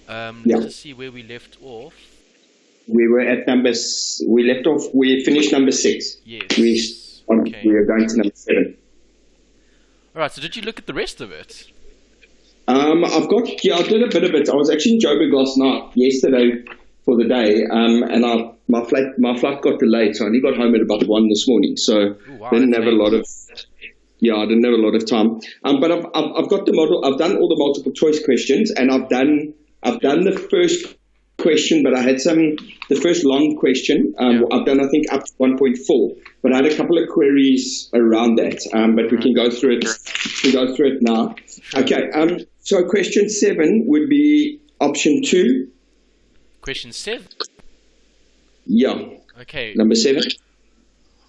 Yeah. Let's just see where we left off. We were at we finished number 6. Yes. Okay. We are going to number 7. All right. So did you look at the rest of it? I did a bit of it. I was actually in Joburg last night, yesterday for the day, and my flight got delayed, so I only got home at about 1 this morning. So Ooh, wow, didn't have late. I didn't have a lot of time. But I've got the model. I've done all the multiple choice questions, and I've done the first question, but I had the first long question. I've done, I think, up to 1.4, but I had a couple of queries around that. But we can go through it. We go through it now. Okay. So question 7 would be option 2. Question 7. Yeah. Okay. Number 7.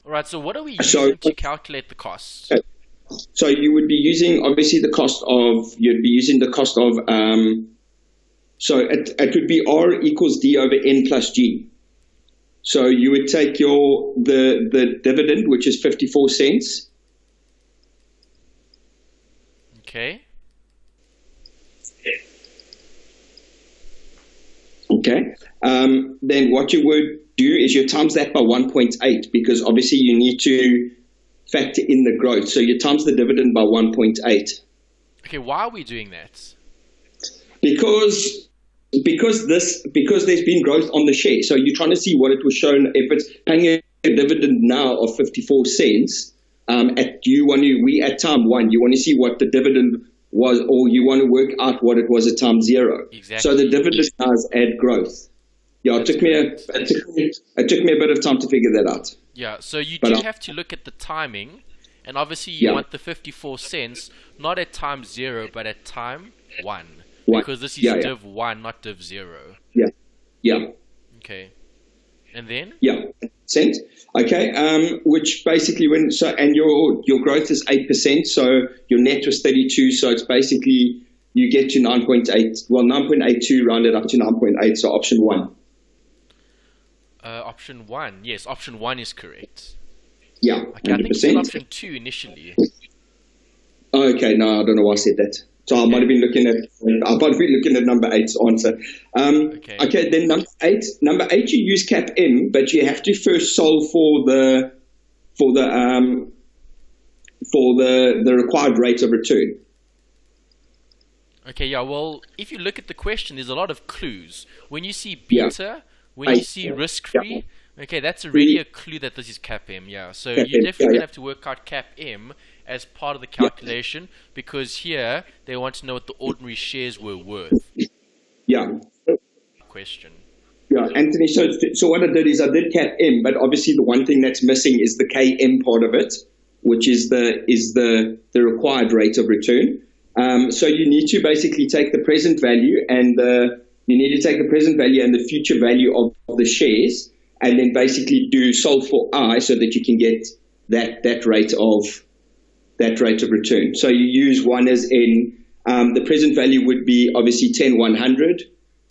All right. So what are we using to calculate the costs? So you would be using obviously the cost of. So it would be R equals D over N plus G. So you would take the dividend, which is 54 cents. Okay. Okay. Then what you would do is you times that by 1.8, because obviously you need to factor in the growth. So you times the dividend by 1.8. Okay. Why are we doing that? Because there's been growth on the share. So you're trying to see what it was shown. If it's paying a dividend now of 54 cents, we at time 1, you want to see what the dividend was, or you want to work out what it was at time 0. Exactly. So the dividend does add growth. Yeah, it took me a bit of time to figure that out. Yeah, so you do have to look at the timing, and obviously you want the 54 cents not at time 0, but at time 1. Because this is div 1, not div 0. Yeah. Yeah. Okay. And then? Yeah. Cent. Okay. Which basically and your growth is 8%, so your net was 32, so it's basically you get to 9.8, 9.82 rounded up to 9.8, so option 1. Option 1. Yes, option 1 is correct. Yeah. Okay, 100%. I think you said option 2 initially. Okay, no, I don't know why I said that. So I might have been looking at number 8's answer. Okay, then number 8. Number 8, you use cap M, but you have to first solve for the required rate of return. Okay, yeah. Well, if you look at the question, there's a lot of clues. When you see beta, when you see risk-free, okay, that's already a clue that this is cap M. Yeah. So you're definitely gonna have to work out cap M as part of the calculation, because here they want to know what the ordinary shares were worth. Yeah. Question. Yeah, Anthony. So what I did is I did cap M, but obviously the one thing that's missing is the KM part of it, which is the required rate of return. So you need to basically take the present value and the future value of the shares, and then basically do solve for I so that you can get that rate of return. So you use 1 as in the present value would be obviously 10,100.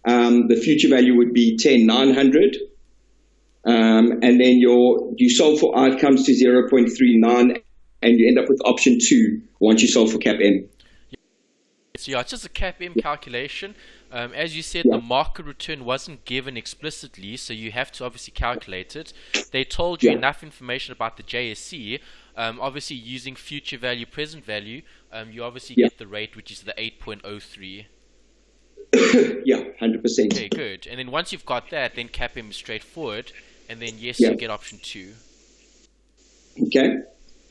The future value would be 10,900. And then you solve for I, it comes to 0.39, and you end up with option 2 once you solve for cap M. So yeah, it's just a cap M calculation. As you said, the market return wasn't given explicitly, so you have to obviously calculate it. They told you enough information about the JSE. Obviously, using future value, present value, you obviously get the rate, which is the 8.03. Yeah, 100%. Okay, good. And then once you've got that, then cap M is straightforward, and then you get option 2. Okay.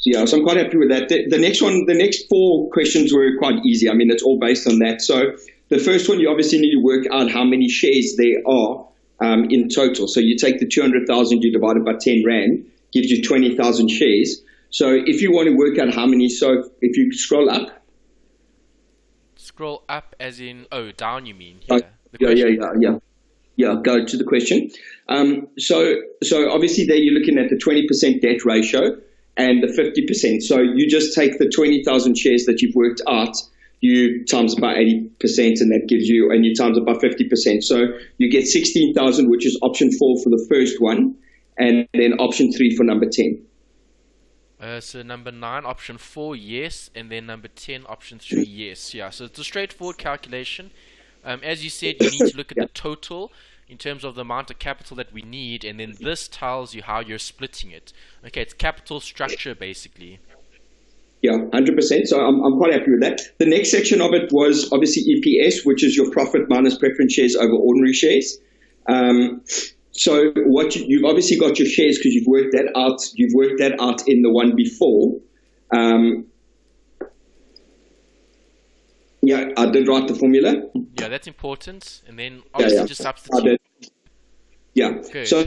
So I'm quite happy with that. The next 4 questions were quite easy. I mean, it's all based on that. So the first one, you obviously need to work out how many shares there are in total. So you take the 200,000, you divide it by 10 Rand, gives you 20,000 shares. So if you want to work out how many, so if you scroll up. Scroll up as in, down you mean? Yeah, go to the question. So obviously there you're looking at the 20% debt ratio and the 50%. So you just take the 20,000 shares that you've worked out, you times it by 80%, and that gives you, and you times it by 50%. So you get 16,000, which is option 4 for the first one, and then option 3 for number 10. So number 9, option 4, yes, and then number 10, option 3, yes. Yeah, so it's a straightforward calculation. As you said, you need to look at the total in terms of the amount of capital that we need, and then this tells you how you're splitting it. Okay, it's capital structure basically. Yeah, 100%. So I'm quite happy with that. The next section of it was obviously EPS, which is your profit minus preference shares over ordinary shares. So what you've obviously got your shares because you've worked that out. You've worked that out in the one before. Yeah, I did write the formula. Yeah, that's important. And then obviously just substitute. Yeah. Good. So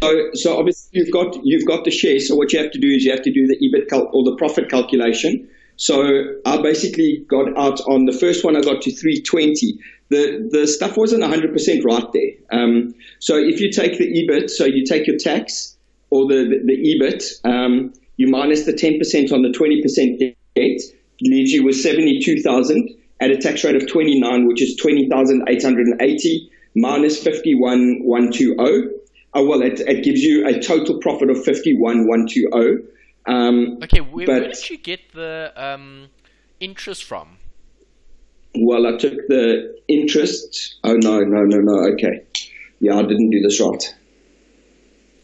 obviously you've got the share. So what you have to do is you have to do the EBIT or the profit calculation. So I basically got out on the first one. I got to 320. The stuff wasn't 100% right there. So if you take the EBIT, so you take your tax or the EBIT, you minus the 10% on the 20% debt, leaves you with 72,000 at a tax rate of 29, which is 20,880 minus 51,120. Oh, well, it gives you a total profit of 51,120. Okay, where did you get the interest from? Well, I took the interest. Oh, no. Okay. Yeah, I didn't do this right.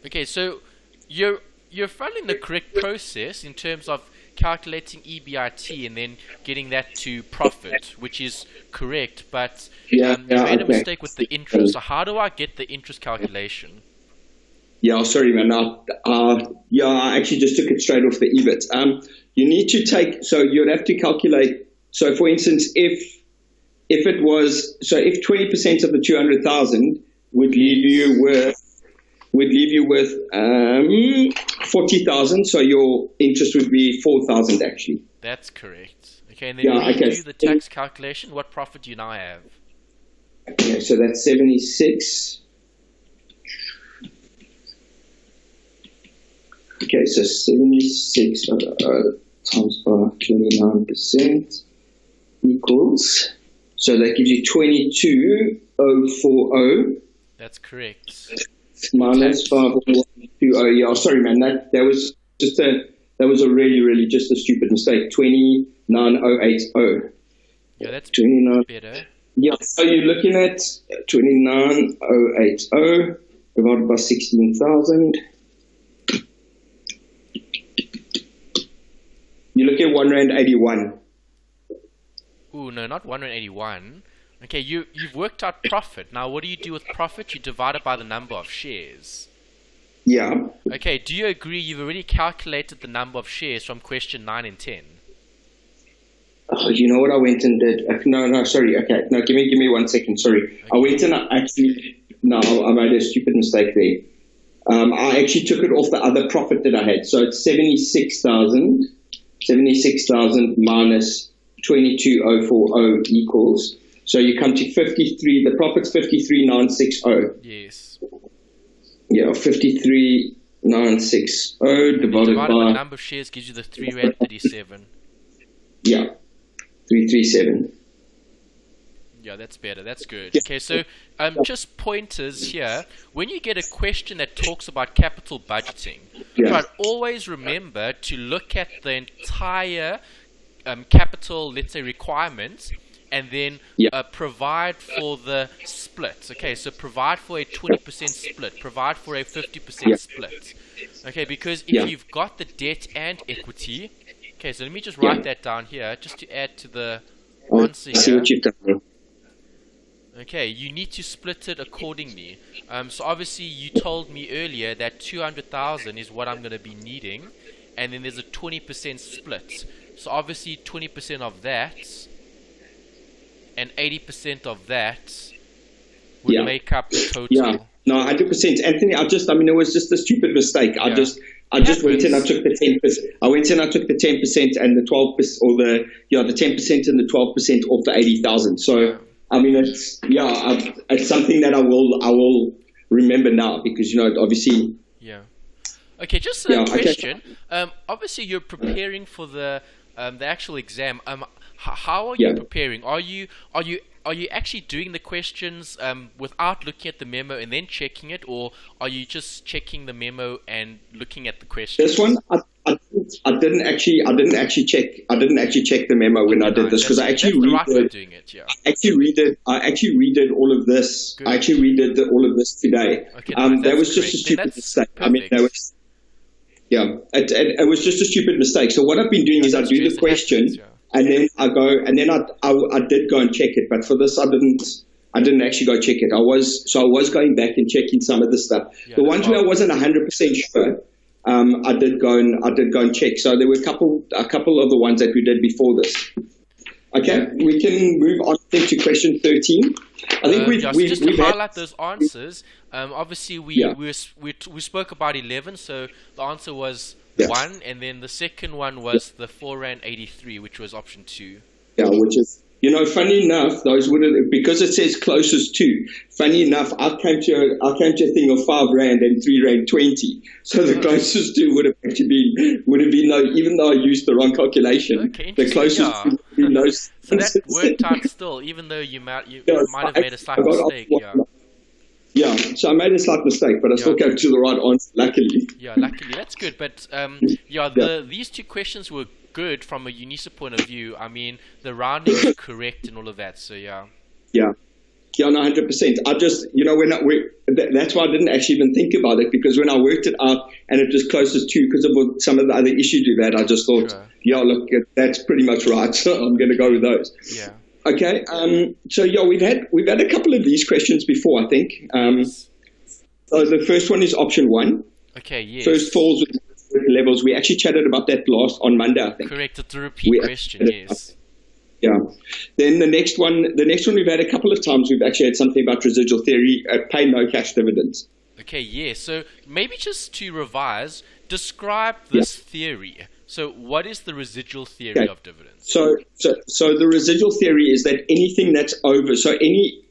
Okay, so you're following the correct process in terms of calculating EBIT and then getting that to profit, which is correct, but you made a mistake with the interest. So how do I get the interest calculation? Yeah, sorry, man. I actually just took it straight off the EBIT. You need to take, so you'd have to calculate. So, for instance, if 20% of the 200,000 would leave you with 40,000, so your interest would be 4,000 actually. That's correct. Okay, and then when you do the tax calculation, what profit do you now have? Okay, so that's 76. Okay, so 76 times by 29% equals, so that gives you 22,040. That's correct. Minus 5,120. Yeah, sorry, man. That was just a really just a stupid mistake. 29,080. Yeah, that's 29 better. Yeah, so you're looking at 29,080 divided by 16,000. You look at R1.81. Ooh, no, not R1.81. Okay, you've worked out profit. Now, what do you do with profit? You divide it by the number of shares. Yeah. Okay, do you agree you've already calculated the number of shares from question 9 and 10? Oh, you know what I went and did? No, sorry. Okay, no, give me 1 second. Sorry. Okay. I went and I made a stupid mistake there. I actually took it off the other profit that I had. So it's 76,000 minus 22,040 equals. So you come to 53. The profit's 53,960. Yes. Yeah, 53,960 divided by the number of shares gives you the 337. Yeah, 337. Yeah, that's better. That's good. Okay, so just pointers here. When you get a question that talks about capital budgeting, but always remember to look at the entire capital, let's say, requirements, and then provide for the split. Okay, so provide for a 20% split, provide for a 50% split. Okay, because if you've got the debt and equity, okay, so let me just write that down here, just to add to the answer here. Okay, you need to split it accordingly. So obviously you told me earlier that 200,000 is what I'm going to be needing, and then there's a 20% split. So obviously 20% of that and 80% of that would make up the total. Yeah, no, 100%. Anthony, it was just a stupid mistake. I just went and I took the 10%. I went and I took the 10% and the 12%, or the 10% and the 12% off the 80,000. So it's something that I will remember now because obviously. Yeah. Okay, just a question. Obviously, you're preparing for the actual exam. How are you preparing? Are you actually doing the questions without looking at the memo and then checking it, or are you just checking the memo and looking at the questions? This one, didn't actually check the memo when I did this, because I actually redid all of this. Good. I actually redid all of this today. Okay, that was just a stupid mistake. Perfect. I mean, it was just a stupid mistake. So what I've been doing is I do the question, and then I did go and check it, but for this I didn't actually go check it. I was going back and checking some of the stuff. The ones where I wasn't 100% sure, I did go and check. So there were a couple of the ones that we did before this. Okay, we can move on to question 13. I think just to highlight those answers. Obviously, we spoke about 11, so the answer was 1, and then the second one was the R4.83, which was option 2. Yeah, which is, funny enough, those would have, because it says closest to. Funny enough, I came to a thing of R5 and R3.20. So the closest to would have been no, even though I used the wrong calculation. Okay, the closest would be no. So that worked out still, even though you might have made a slight mistake. Yeah, so I made a slight mistake, but I still came to the right answer, luckily. Yeah, luckily, that's good. But these two questions were good from a UNISA point of view. I mean, the rounding is correct and all of that, so yeah. Yeah, no, 100%. I just, that's why I didn't actually even think about it, because when I worked it out and it was closest to, because of some of the other issues we've had, I just thought, look, that's pretty much right, so I'm going to go with those. Yeah. Okay, so we've had a couple of these questions before, I think. So the first one is option 1. Okay, yes. First falls with levels. We actually chatted about that on Monday, I think. Correct, it's a repeat question, yes. Yeah. Then the next one we've had a couple of times. We've actually had something about residual theory, pay no cash dividends. Okay, yeah. So maybe just to revise, describe this theory. So what is the residual theory of dividends? So the residual theory is that anything that's over, so any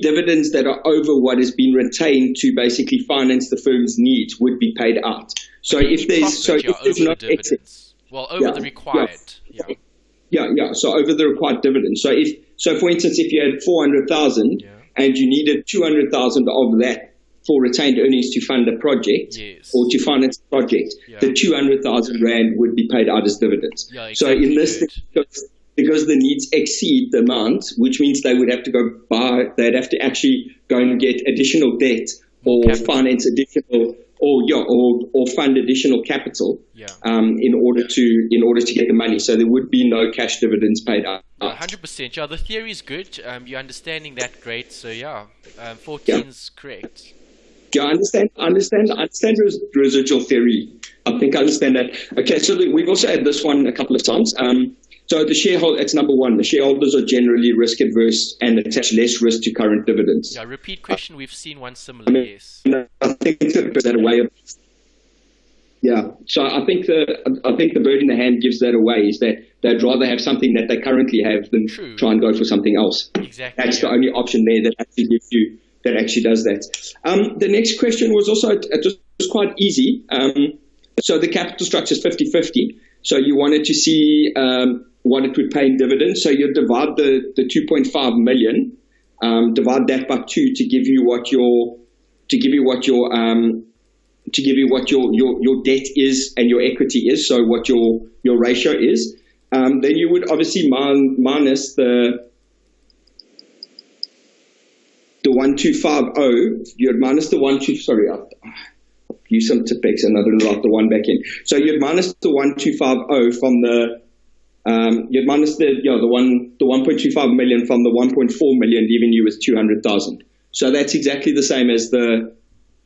dividends that are over what has been retained to basically finance the firm's needs would be paid out. So if there's no excess, over the required. So over the required dividend. So for instance, if you had 400,000 and you needed 200,000 of that for retained earnings to fund a project or to finance a project, the 200,000 rand would be paid out as dividends. Yeah, exactly. So in this, because the needs exceed the amount, which means they would have to they'd have to actually go and get additional debt or finance additional or fund additional capital in order to get the money. So there would be no cash dividends paid out. 100%. Yeah, the theory is good. You're understanding that great. So 14's correct. Yeah, I understand residual theory. I think I understand that. Okay, so we've also had this one a couple of times. So it's number 1. The shareholders are generally risk adverse and attach less risk to current dividends. Yeah, repeat question. We've seen one similar. Yes. I think that way of. Yeah, so I think the bird in the hand gives that away, is that they'd rather have something that they currently have than try and go for something else. Exactly. That's the only option there that actually gives you. That actually does that. The next question was also, it was quite easy. So the capital structure is 50-50. So you wanted to see what it would pay in dividends. So you divide the 2.5 million, divide that by 2 to give you what your debt is and your equity is. So what your ratio is. Then you would obviously minus the 1250, you'd minus the 12, sorry, I'll use some Tipex and I didn't write the 1 back in. So you'd minus the 1250 from you'd minus the 1.25 million from the 1.4 million, leaving you with 200,000. So that's exactly the same as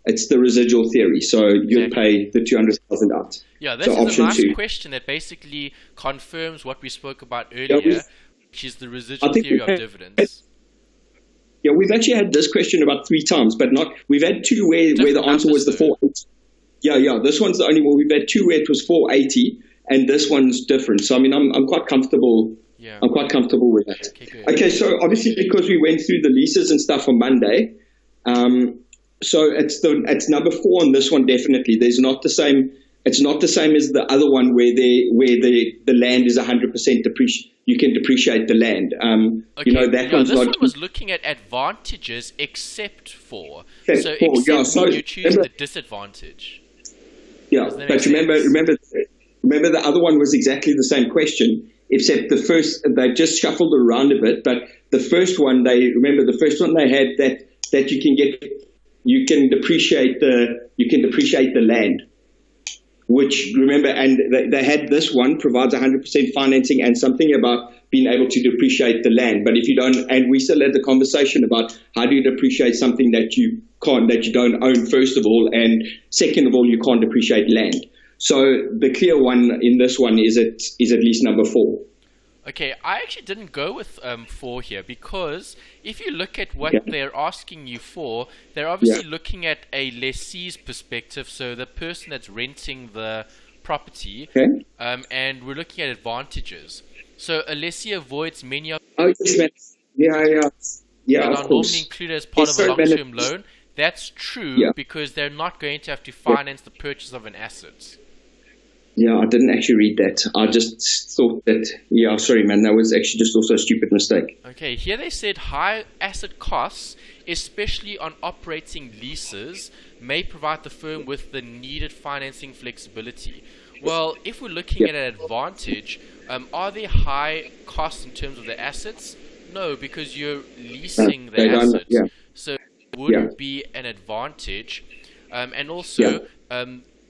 it's the residual theory. So you'd pay the 200,000 out. Yeah, that's a nice question that basically confirms what we spoke about earlier, which is the residual theory of dividends. Yeah, we've actually had this question about 3 times, but we've had 2 where the answer was the 480. Yeah, this one's the only one. We've had 2 where it was 480, and this one's different. So I mean, I'm quite comfortable. Yeah. I'm quite comfortable with that. Okay, so obviously because we went through the leases and stuff on Monday, so it's number 4 on this one definitely. There's not the same. It's not the same as the other one where the land is 100% depreciated. You can depreciate the land. That this one was looking at advantages except for. So you choose the disadvantage. Yeah, but remember the other one was exactly the same question, except the first, they just shuffled around a bit, but the first one, they had that you can depreciate the land, which, remember, and they had this one provides 100% financing and something about being able to depreciate the land. But if you don't, and we still had the conversation about how do you depreciate something that you don't own, first of all, and second of all, you can't depreciate land. So the clear one in this one is at least number 4. Okay, I actually didn't go with 4 here, because if you look at what they're asking you for, they're obviously looking at a lessee's perspective, so the person that's renting the property, and we're looking at advantages. So a lessee avoids many of that are normally included as part of a long-term loan. That's true because they're not going to have to finance the purchase of an asset. Yeah, I didn't actually read that. I just thought that, sorry, man, that was actually just also a stupid mistake. Okay, here they said high asset costs, especially on operating leases, may provide the firm with the needed financing flexibility. Well, if we're looking at an advantage, are there high costs in terms of the assets? No, because you're leasing the asset. So it would be an advantage. And also,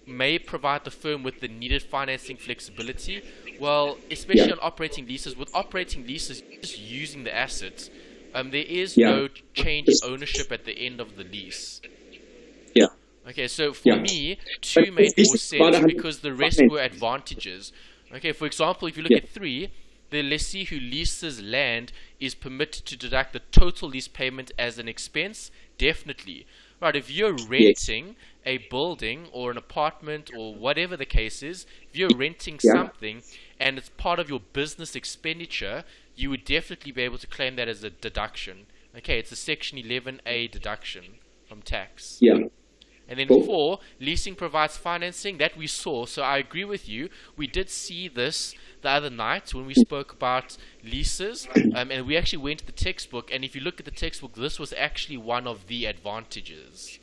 may provide the firm with the needed financing flexibility. Well, especially on operating leases. With operating leases, you're just using the assets. There is no change in ownership at the end of the lease. Yeah. Okay, so for me, 2 made more sense because the rest were advantages. Okay, for example, if you look at 3, the lessee who leases land is permitted to deduct the total lease payment as an expense. Definitely. Right, if you're renting a building or an apartment or whatever the case is, if you're renting something and it's part of your business expenditure, you would definitely be able to claim that as a deduction. Okay, it's a Section 11A deduction from tax. Yeah. And then 4, leasing provides financing. That we saw. So I agree with you. We did see this the other night when we spoke about leases. And we actually went to the textbook. And if you look at the textbook, this was actually one of the advantages.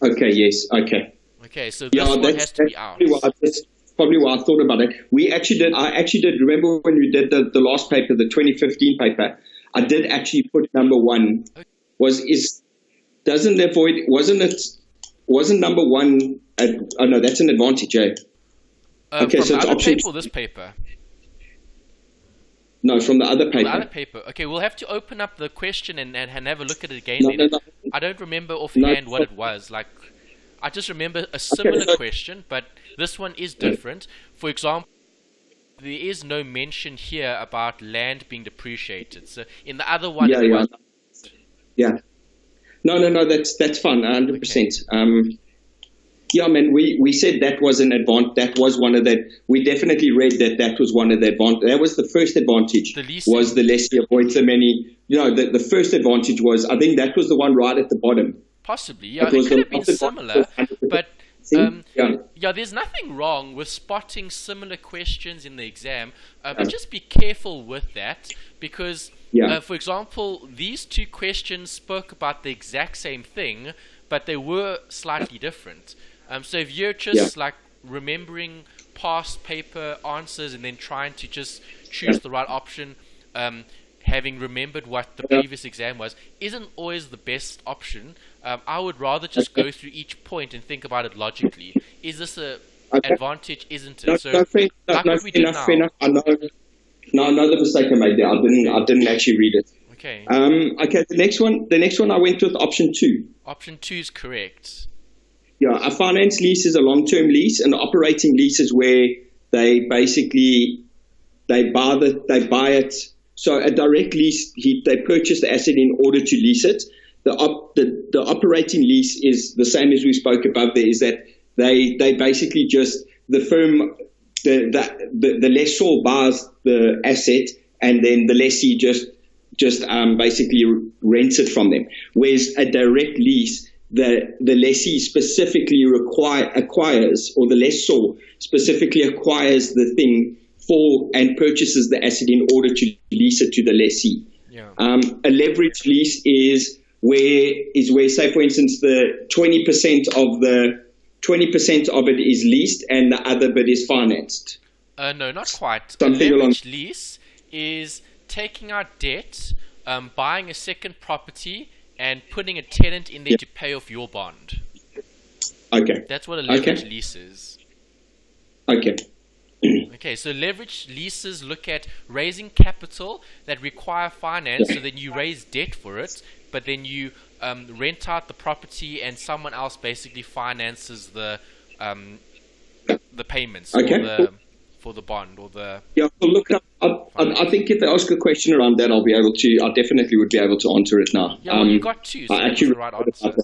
Okay, yes. Okay, so this one has to be out. That's probably why I thought about it. I actually did, remember when we did the last paper, the 2015 paper, I did actually put number 1. Wasn't number 1, oh no, that's an advantage, okay, from so the other paper or this paper? No, from the other paper. From the other paper. Okay, we'll have to open up the question and have a look at it again. No. I don't remember offhand what it was. Like, I just remember a similar question, but this one is different. For example, there is no mention here about land being depreciated. So in the other one, No, that's fine, 100%. Man, we said that was an advantage. That was one of the. We definitely read that was one of the advantage. That was the first advantage. Was the lessee avoids the many. The first advantage was, I think that was the one right at the bottom. Possibly, it could have been similar, but there's nothing wrong with spotting similar questions in the exam, but just be careful with that because. For example, these 2 questions spoke about the exact same thing, but they were slightly different. So if you're just like remembering past paper answers and then trying to just choose the right option, having remembered what the previous exam was, isn't always the best option. I would rather just go through each point and think about it logically. Is this an advantage? Isn't it? Fair enough. No, I know the mistake I made there. I didn't actually read it. Okay. Okay. The next one I went with option 2. Option 2 is correct. Yeah, a finance lease is a long-term lease, and operating lease is where they basically they buy it. So a direct lease, they purchase the asset in order to lease it. The operating lease is the same as we spoke above. There is that they basically just the firm. The lessor buys the asset and then the lessee just basically rents it from them. Whereas a direct lease, the lessee specifically acquires, or the lessor specifically acquires the thing for and purchases the asset in order to lease it to the lessee. Yeah. A leverage lease is where, say, for instance, the 20% of 20% of it is leased and the other bit is financed. No, not quite. Something a along. leveraged lease is taking out debt, buying a second property, and putting a tenant in there to pay off your bond. Okay. That's what a leveraged lease is. Okay. Okay, so leveraged leases look at raising capital that require finance, so then you raise debt for it, but then you rent out the property and someone else basically finances the payments for the bond or the... Yeah, well, look, I think if they ask a question around that, I definitely would be able to answer it now. Yeah, well, you got two, so I actually the right answer.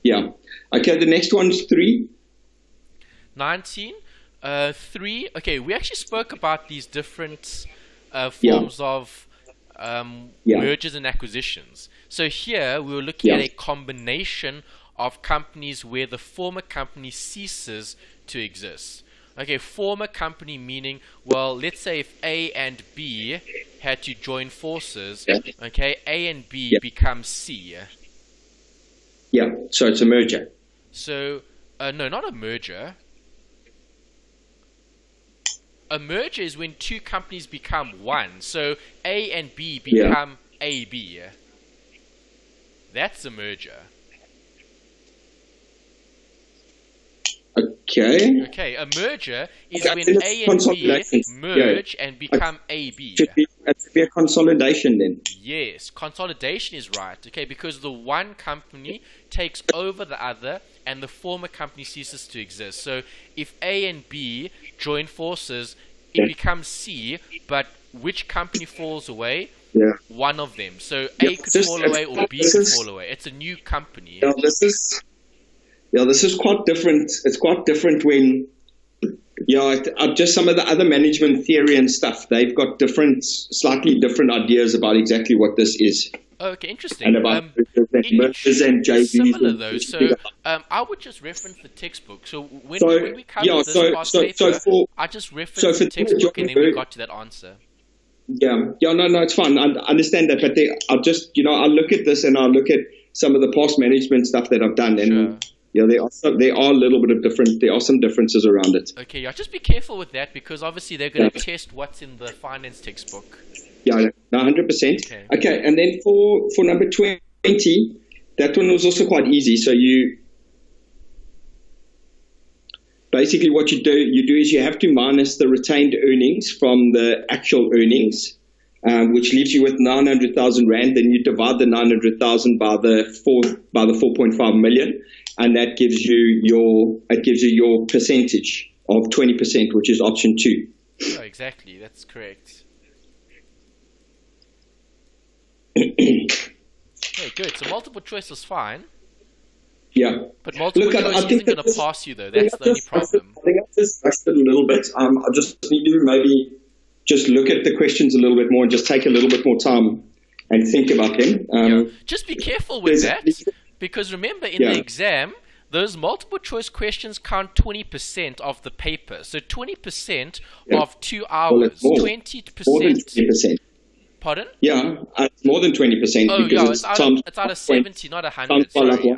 Yeah. Okay, the next one's 3. 19. 3. Okay, we actually spoke about these different forms of mergers and acquisitions. So here we were looking at a combination of companies where the former company ceases to exist. Okay, former company meaning, well, let's say if A and B had to join forces, okay, A and B become C. Yeah, so it's a merger. So, no, not a merger. A merger is when two companies become one. So A and B become AB. That's a merger. Okay. Okay, a merger is when A and B merge and become AB. It should be a consolidation then. Yes, consolidation is right. Okay, because the one company takes over the other and the former company ceases to exist. So if A and B join forces, it becomes C, but which company falls away? One of them. So A could fall away or B could fall away. It's a new company. This is quite different. It's quite different when, just some of the other management theory and stuff, they've got slightly different ideas about exactly what this is. Okay, interesting. And about mergers and JVs. Similar though, so I would just reference the textbook. So when we covered this past paper, I just referenced the textbook and then we got to that answer. No, it's fine. I understand that, but I look at this and I look at some of the past management stuff that I've done, and there are a little bit of different. There are some differences around it. Okay, just be careful with that because obviously they're going to test what's in the finance textbook. Yeah, 100%. Okay, and then for number 20, that one was also quite easy. So basically what you do is you have to minus the retained earnings from the actual earnings, which leaves you with 900,000 Rand. Then you divide the 900,000 by the 4.5 million, and that gives you your percentage of 20%, which is option 2. Oh, exactly, that's correct. Okay, good. So multiple choice is fine. Yeah. But multiple choice isn't going to pass you, though. That's the only problem. I think I've just rushed it a little bit. I just need to maybe just look at the questions a little bit more and just take a little bit more time and think about them. Just be careful with that, because remember, in the exam, those multiple choice questions count 20% of the paper. So 20% of 2 hours. 20%. More than 20%. Pardon? Yeah, it's more than 20%. It's out of 70, not 100. Sorry.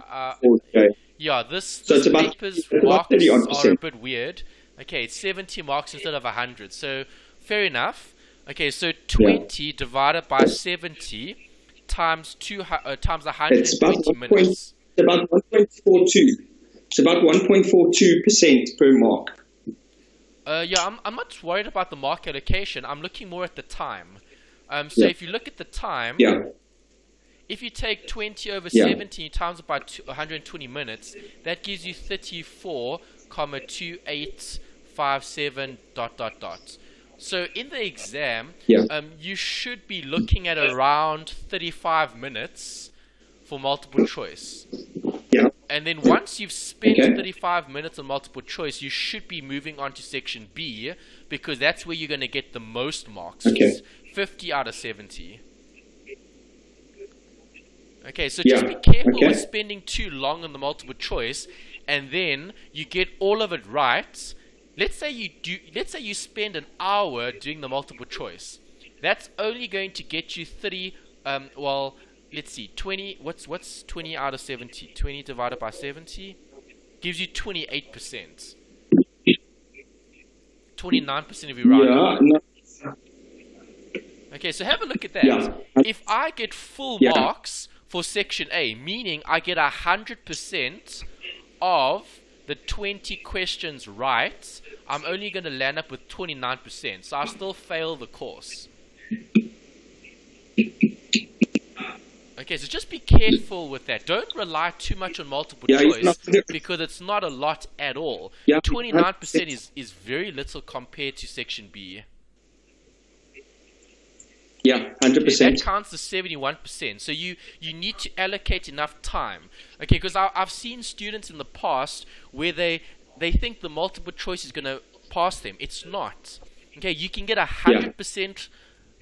So it's paper's marks are a bit weird. Okay, it's 70 marks instead of 100. So fair enough. Okay, so 20 divided by 70 times 120 minutes. It's about 1.42. It's about 1.42% per mark. I'm not worried about the mark allocation. I'm looking more at the time. So if you look at the time, if you take 20 over 70 times by 120 minutes, that gives you 34,2857 ... So in the exam, you should be looking at around 35 minutes for multiple choice. And then once you've spent 35 minutes on multiple choice, you should be moving on to section B, because that's where you're going to get the most marks. 50 out of 70. Okay, so just be careful with spending too long on the multiple choice, and then you get all of it right. Let's say you spend an hour doing the multiple choice. That's only going to get you 30. Let's see, 20. What's 20 out of 70? 20 divided by 70. gives you 28%. 29% if you're right. Yeah. No. Okay, so have a look at that. Yeah. If I get full marks for section A, meaning I get 100% of the 20 questions right, I'm only going to land up with 29%. So I still fail the course. Okay, so just be careful with that. Don't rely too much on multiple choice because it's not a lot at all. 29% is very little compared to section B. Yeah, 100%. That counts as 71%. So you need to allocate enough time. Okay, because I've seen students in the past where they think the multiple choice is going to pass them. It's not. Okay, you can get 100%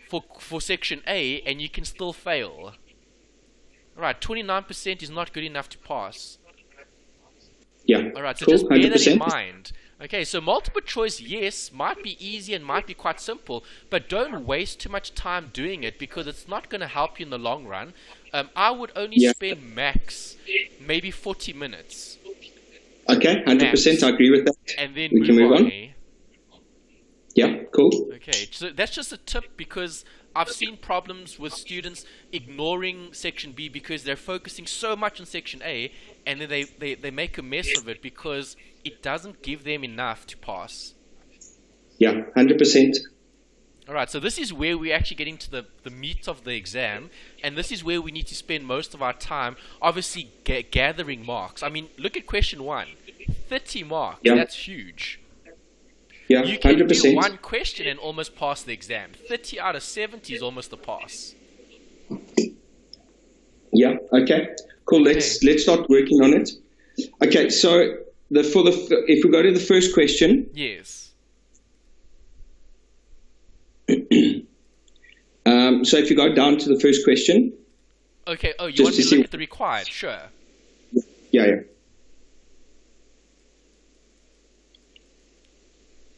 for section A and you can still fail. Alright, 29% is not good enough to pass. Yeah. Alright, so cool. just bear 100%. that in mind. Okay, so multiple choice, yes, might be easy and might be quite simple, but don't waste too much time doing it because it's not going to help you in the long run. I would only spend max maybe 40 minutes. Okay, 100%. I agree with that. And then we can move on. Yeah, cool. Okay, so that's just a tip because I've seen problems with students ignoring section B because they're focusing so much on section A, and then they make a mess of it because it doesn't give them enough to pass. Yeah, 100%. Alright, so this is where we're actually getting to the meat of the exam, and this is where we need to spend most of our time, obviously gathering marks. I mean, look at question 1. 30 marks, that's huge. Yeah, you can 100%. do one question and almost pass the exam. 30 out of 70 is almost a pass. Yeah, okay. Cool, let's start working on it. Okay, so if we go to the first question. Yes. So if you go down to the first question. Okay, you want me to look at the required? Sure. Yeah.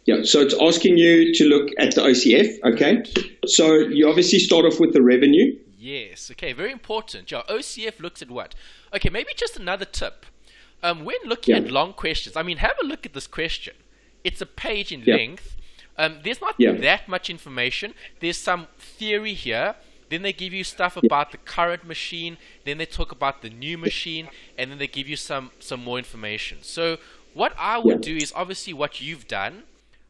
Yeah, so it's asking you to look at the OCF, okay? So you obviously start off with the revenue. Yes, okay, very important. Yeah, OCF looks at what? Okay, maybe just another tip. When looking at long questions, I mean, have a look at this question. It's a page in length. There's not that much information. There's some theory here. Then they give you stuff about the current machine. Then they talk about the new machine. And then they give you some more information. So what I would do is obviously what you've done.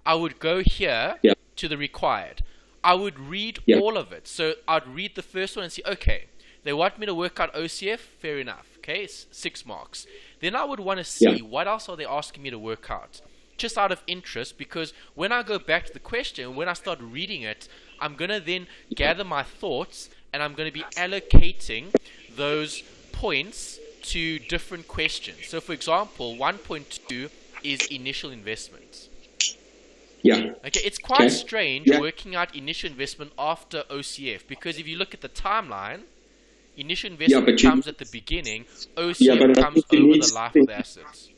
I would go here to the required. I would read all of it. So I'd read the first one and see, okay, they want me to work out OCF, fair enough. Okay, it's 6 marks. Then I would want to see what else are they asking me to work out. Just out of interest, because when I go back to the question, when I start reading it, I'm going to then gather my thoughts and I'm going to be allocating those points to different questions. So for example, 1.2 is initial investment. Yeah. Okay, it's quite strange working out initial investment after OCF because if you look at the timeline, initial investment comes at the beginning, OCF comes over the life of the assets.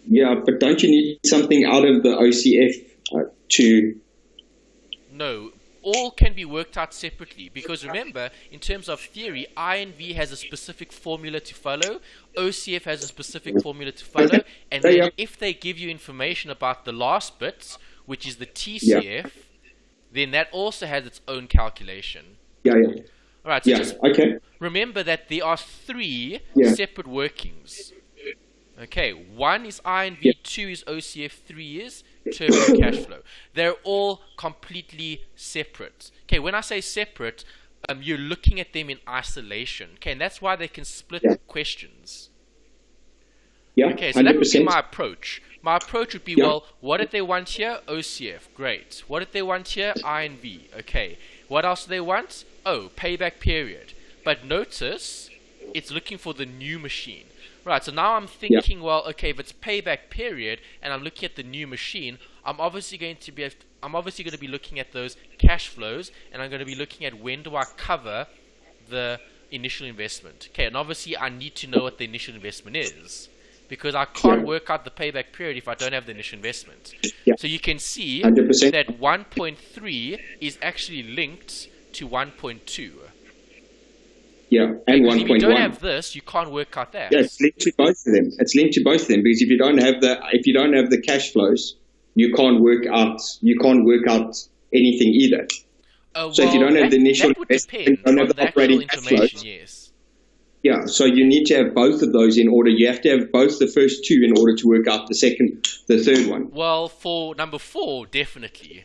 Yeah, but don't you need something out of the OCF to... No, all can be worked out separately because remember, in terms of theory, INV has a specific formula to follow, OCF has a specific formula to follow, and then if they give you information about the last bits, which is the TCF, then that also has its own calculation. Alright, so just remember that there are 3 separate workings. Okay, 1 is INV, 2 is OCF, 3 is turbo cash flow. They're all completely separate. Okay, when I say separate, you're looking at them in isolation. Okay, and that's why they can split questions. Okay, so that would be my approach. My approach would be, well, what did they want here? OCF, great. What did they want here? INV, okay. What else do they want? Oh, payback period. But notice, it's looking for the new machine. Right, so now I'm thinking, well, okay, if it's payback period and I'm looking at the new machine, I'm obviously going to be looking at those cash flows, and I'm going to be looking at when do I cover the initial investment. Okay, and obviously I need to know what the initial investment is because I can't work out the payback period if I don't have the initial investment. So you can see 100%. That 1.3 is actually linked to 1.2. Yeah, and Because if you 1.1. don't have this, you can't work out that. Yeah, it's linked to both of them. It's linked to both of them because if you don't have the cash flows, you can't work out anything either. So if you don't have the initial investment, you don't have the operating cash flows. Yes. Yeah, so you need to have both of those in order. You have to have both the first two in order to work out the third one. Well, for number 4, definitely.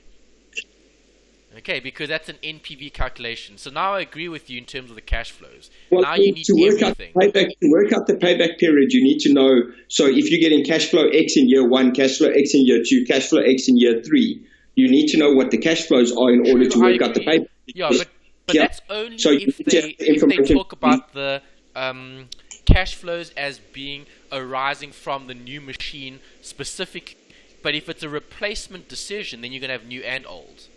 Okay, because that's an NPV calculation. So now I agree with you in terms of the cash flows. Well, now you need to work everything. to work out the payback period, you need to know. So if you're getting cash flow X in year 1, cash flow X in year 2, cash flow X in year 3, you need to know what the cash flows are in order to work out the payback. Yeah, but that's only if they talk about the cash flows as being arising from the new machine specifically. But if it's a replacement decision, then you're going to have new and old.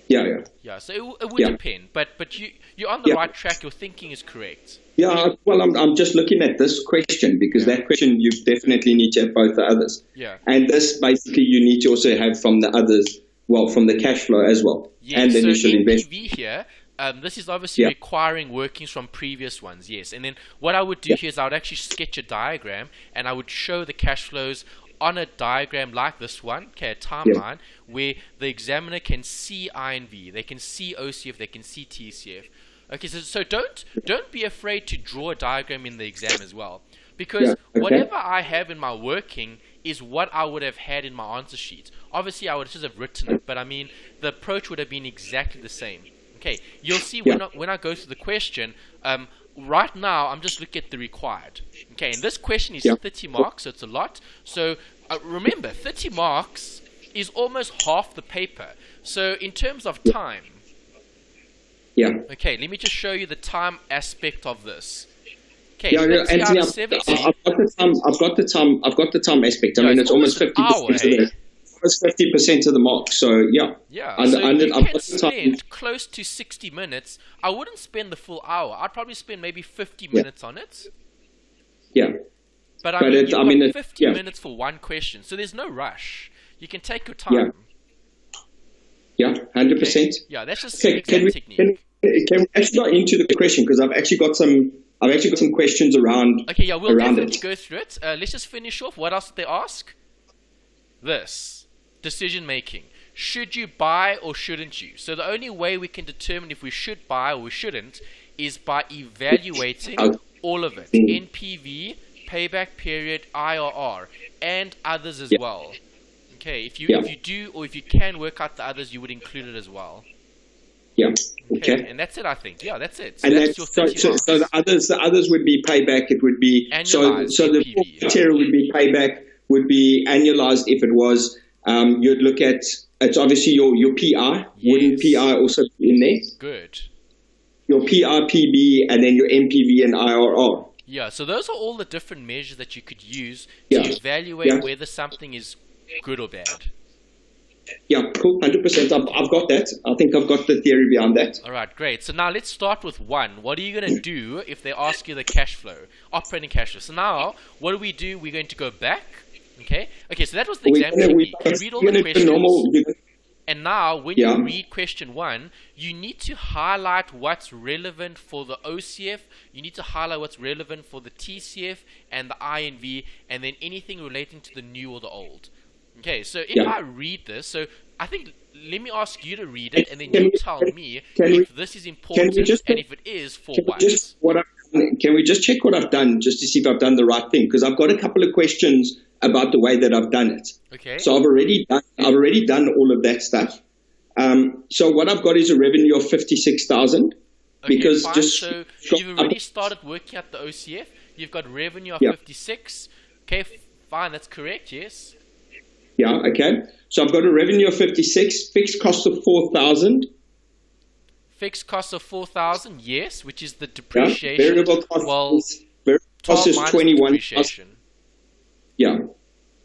Yeah. So it would depend, but you're on the right track. Your thinking is correct. Yeah. Well, I'm just looking at this question because that question you definitely need to have both the others. Yeah. And this basically you need to also have from the others. Well, from the cash flow as well, and the initial investment. Here, this is obviously requiring workings from previous ones. Yes, and then what I would do here is I would actually sketch a diagram, and I would show the cash flows on a diagram like this one, okay, a timeline, where the examiner can see INV, they can see OCF, they can see TCF. Okay, so don't be afraid to draw a diagram in the exam as well, because whatever I have in my working is what I would have had in my answer sheet. Obviously, I would just have written it, but I mean, the approach would have been exactly the same. Okay, you'll see when I go through the question. Right now, I'm just looking at the required. Okay, and this question is 30 marks, so it's a lot. So remember, 30 marks is almost half the paper. So in terms of time, okay, let me just show you the time aspect of this. Okay, Anthony, I've got the time aspect. I mean, it's almost 50%. Almost 50% of the mark. So you can spend close to 60 minutes. I wouldn't spend the full hour. I'd probably spend maybe 50 minutes on it. Yeah. But I mean, you've got 50 minutes for one question, so there's no rush. You can take your time. Yeah, 100%. Okay. Yeah, that's just an exam technique. Can we actually go into the question because I've actually got some questions around. Okay, yeah, we'll definitely go through it. Let's just finish off. What else did they ask? This. Decision making. Should you buy or shouldn't you? So the only way we can determine if we should buy or we shouldn't is by evaluating all of it. NPV, payback period, IRR, and others as well. Okay, if you do or if you can work out the others, you would include it as well. Yeah. Okay. And that's it, I think. Yeah, that's it. So that's your 30 marks. So the others would be payback. It would be annualized. So the criteria would be payback, would be annualized if it was. You'd look at it's obviously your PI. Wouldn't PI also be in there? Good. Your PI, PB, and then your NPV and IRR. Yeah. So those are all the different measures that you could use to evaluate whether something is good or bad. Yeah, cool, 100%. I've got that. I think I've got the theory behind that. All right, great. So now let's start with 1. What are you going to do if they ask you the cash flow, operating cash flow? So now, what do? We're going to go back. Okay, so that was the exam technique. You read all the questions. And now, when you read question 1, you need to highlight what's relevant for the OCF, you need to highlight what's relevant for the TCF and the INV, and then anything relating to the new or the old. Okay, so if I read this, so I think, let me ask you to read it, and then you tell me if this is important, and if it is, for what. Can we just check what I've done, just to see if I've done the right thing? Because I've got a couple of questions about the way that I've done it. Okay. So I've already done all of that stuff. So what I've got is a revenue of 56,000. Okay, because fine. just so you've already started working at the OCF. You've got revenue of 56. Okay, fine. That's correct. Yes. Yeah. Okay. So I've got a revenue of 56, fixed cost of 4,000. Fixed cost of 4,000. Yes, which is the depreciation. Variable cost is 21,000. Yeah.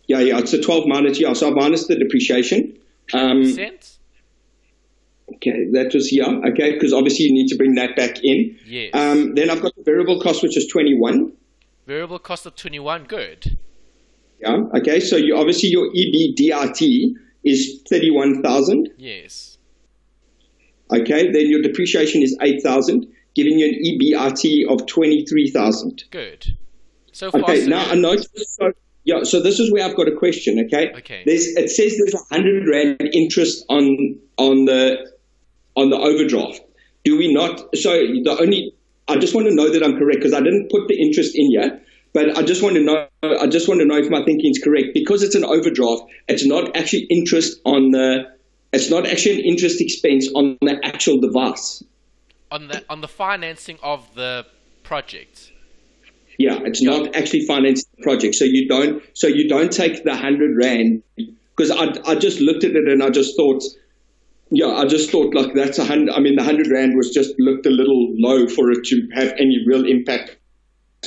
It's a 12 minus. Yeah. So I minus the depreciation. Percent. Okay, that was okay, because obviously you need to bring that back in. Yes. Then I've got the variable cost, which is 21. Variable cost of 21, good. Yeah, okay, so your EBDRT is 31,000. Yes. Okay, then your depreciation is 8,000. giving you an EBIT of 23,000. Good. So far, okay, so now I noticed, so this is where I've got a question, okay? It says there's 100 Rand interest on the overdraft. Do we not? So I just want to know that I'm correct, because I didn't put the interest in yet, but I just want to know if my thinking is correct. Because it's an overdraft, it's not actually interest it's not actually an interest expense on the actual device. On the financing of the project. Yeah, it's not actually financing the project. So you don't take the 100 Rand, because I just looked at it and I just thought like that's 100. I mean, the 100 Rand looked a little low for it to have any real impact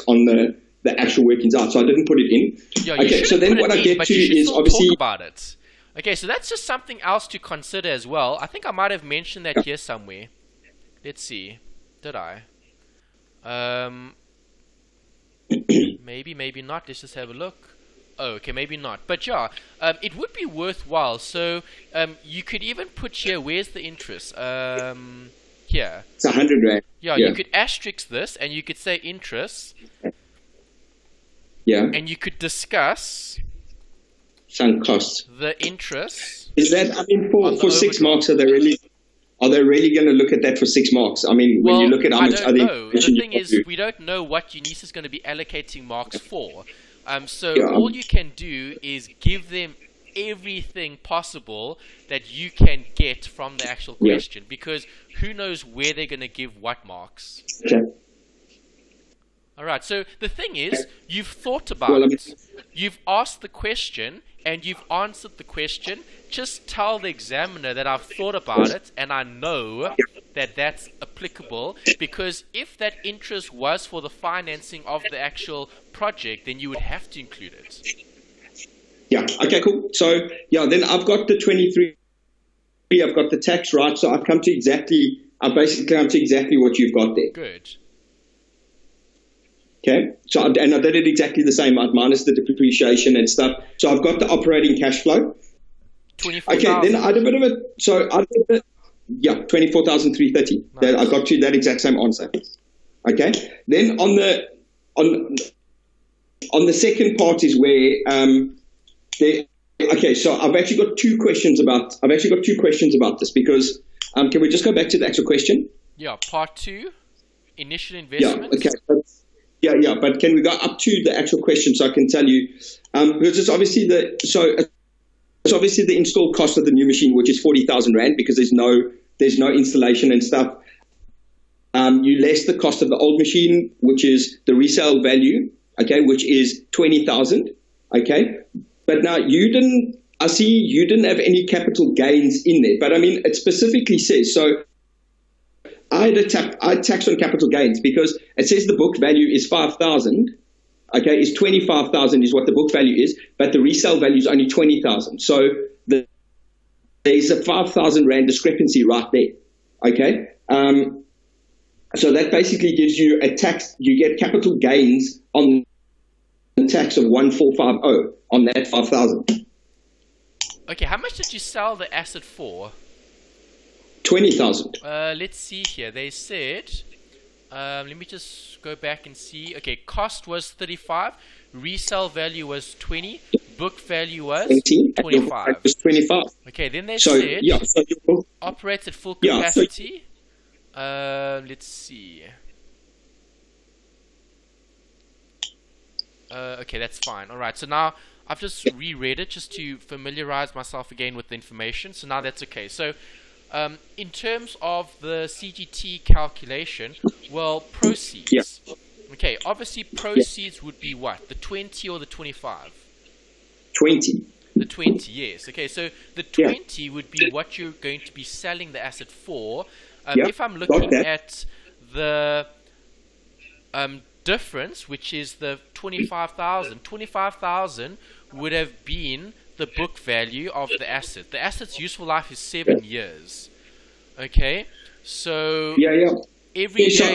on the actual workings out. So I didn't put it in. Yeah, okay, so then what I get to is obviously talk about it. Okay, so that's just something else to consider as well. I think I might have mentioned that here somewhere. Let's see. Did I? Maybe not. Let's just have a look. Oh, okay, maybe not. But yeah, it would be worthwhile. So you could even put here, where's the interest? Here. It's 100 Rand. Yeah, you could asterisk this and you could say interest. Yeah. And you could discuss sunk costs. The interest. Is that, I mean, for 6 marks, are they really going to look at that for 6 marks? I mean, when you look at how much other information the thing is, we don't know what UNISA is going to be allocating marks for. All you can do is give them everything possible that you can get from the actual question, because who knows where they're going to give what marks. Okay. All right, so the thing is, you've thought about it. You've asked the question, and you've answered the question. Just tell the examiner that I've thought about it, and I know that that's applicable, because if that interest was for the financing of the actual project, then you would have to include it. Yeah, okay, cool. So, then I've got the 23, I've got the tax right, so I've basically come to exactly what you've got there. Good. Okay, so I did it exactly the same, minus the depreciation and stuff. So I've got the operating cash flow. 24,000. Okay, then I did a bit of it. So I did 24,330. Nice. I got to that exact same answer. Okay, then on the second part is where okay, so I've actually got two questions about this, because can we just go back to the actual question? Yeah, part 2, initial investment. Yeah, okay. Yeah, but can we go up to the actual question so I can tell you? Because it's obviously the install cost of the new machine, which is 40,000 Rand, because there's no installation and stuff. You less the cost of the old machine, which is the resale value, okay, which is 20,000, okay. But now I see you didn't have any capital gains in there, but I mean it specifically says so. I taxed on capital gains because it says the book value is 5,000. Okay, is 25,000 is what the book value is, but the resale value is only 20,000. So there's a 5,000 Rand discrepancy right there. Okay, so that basically gives you a tax. You get capital gains on the tax of 1450 on that 5,000. Okay, how much did you sell the asset for? 20,000. Let's see here. They said, let me just go back and see. Okay, cost was 35, resale value was 20, book value was 25. It was 25. Okay, then they said operates at full capacity. Let's see. Okay, that's fine. All right, so now I've just reread it just to familiarize myself again with the information. So now that's okay. So in terms of the CGT calculation, well, proceeds. Yeah. Okay, obviously proceeds would be what? The 20 or the 25? 20. The 20, yes. Okay, so the 20 would be what you're going to be selling the asset for. If I'm looking at the difference, which is the 25,000 would have been the book value of the asset. The asset's useful life is 7 years. Okay, so every year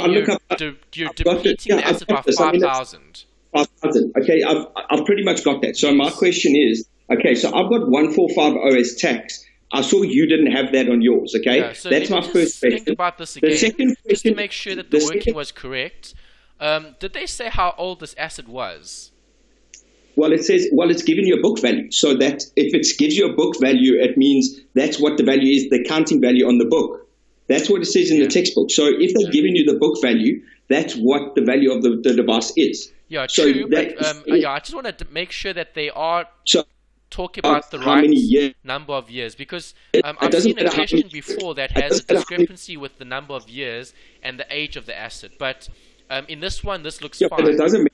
you're depleting the asset by 5,000. 5,000. Okay, I've pretty much got that. So my question is, okay, so I've got 1450 as tax. I saw you didn't have that on yours, okay? Yeah, so that's my first question. Think about this again, the second question, just to make sure that the working was correct. Did they say how old this asset was? Well, it says, it's given you a book value. So that if it gives you a book value, it means that's what the value is, the accounting value on the book. That's what it says in the textbook. So if they've given you the book value, that's what the value of the device is. Yeah, so true. But I just wanted to make sure that they are talking about the right number of years, because I've seen a question before that has a discrepancy with the number of years and the age of the asset. But in this one, this looks fine. But it doesn't make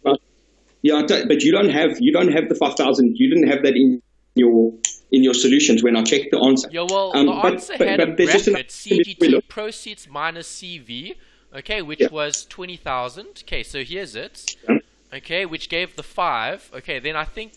but you don't have the 5,000. You didn't have that in your solutions when I checked the answer. Yeah, well, the answer had a bracket, CDT proceeds minus CV, okay, which was 20,000. Okay, so here's it. Okay, which gave the 5. Okay, then I think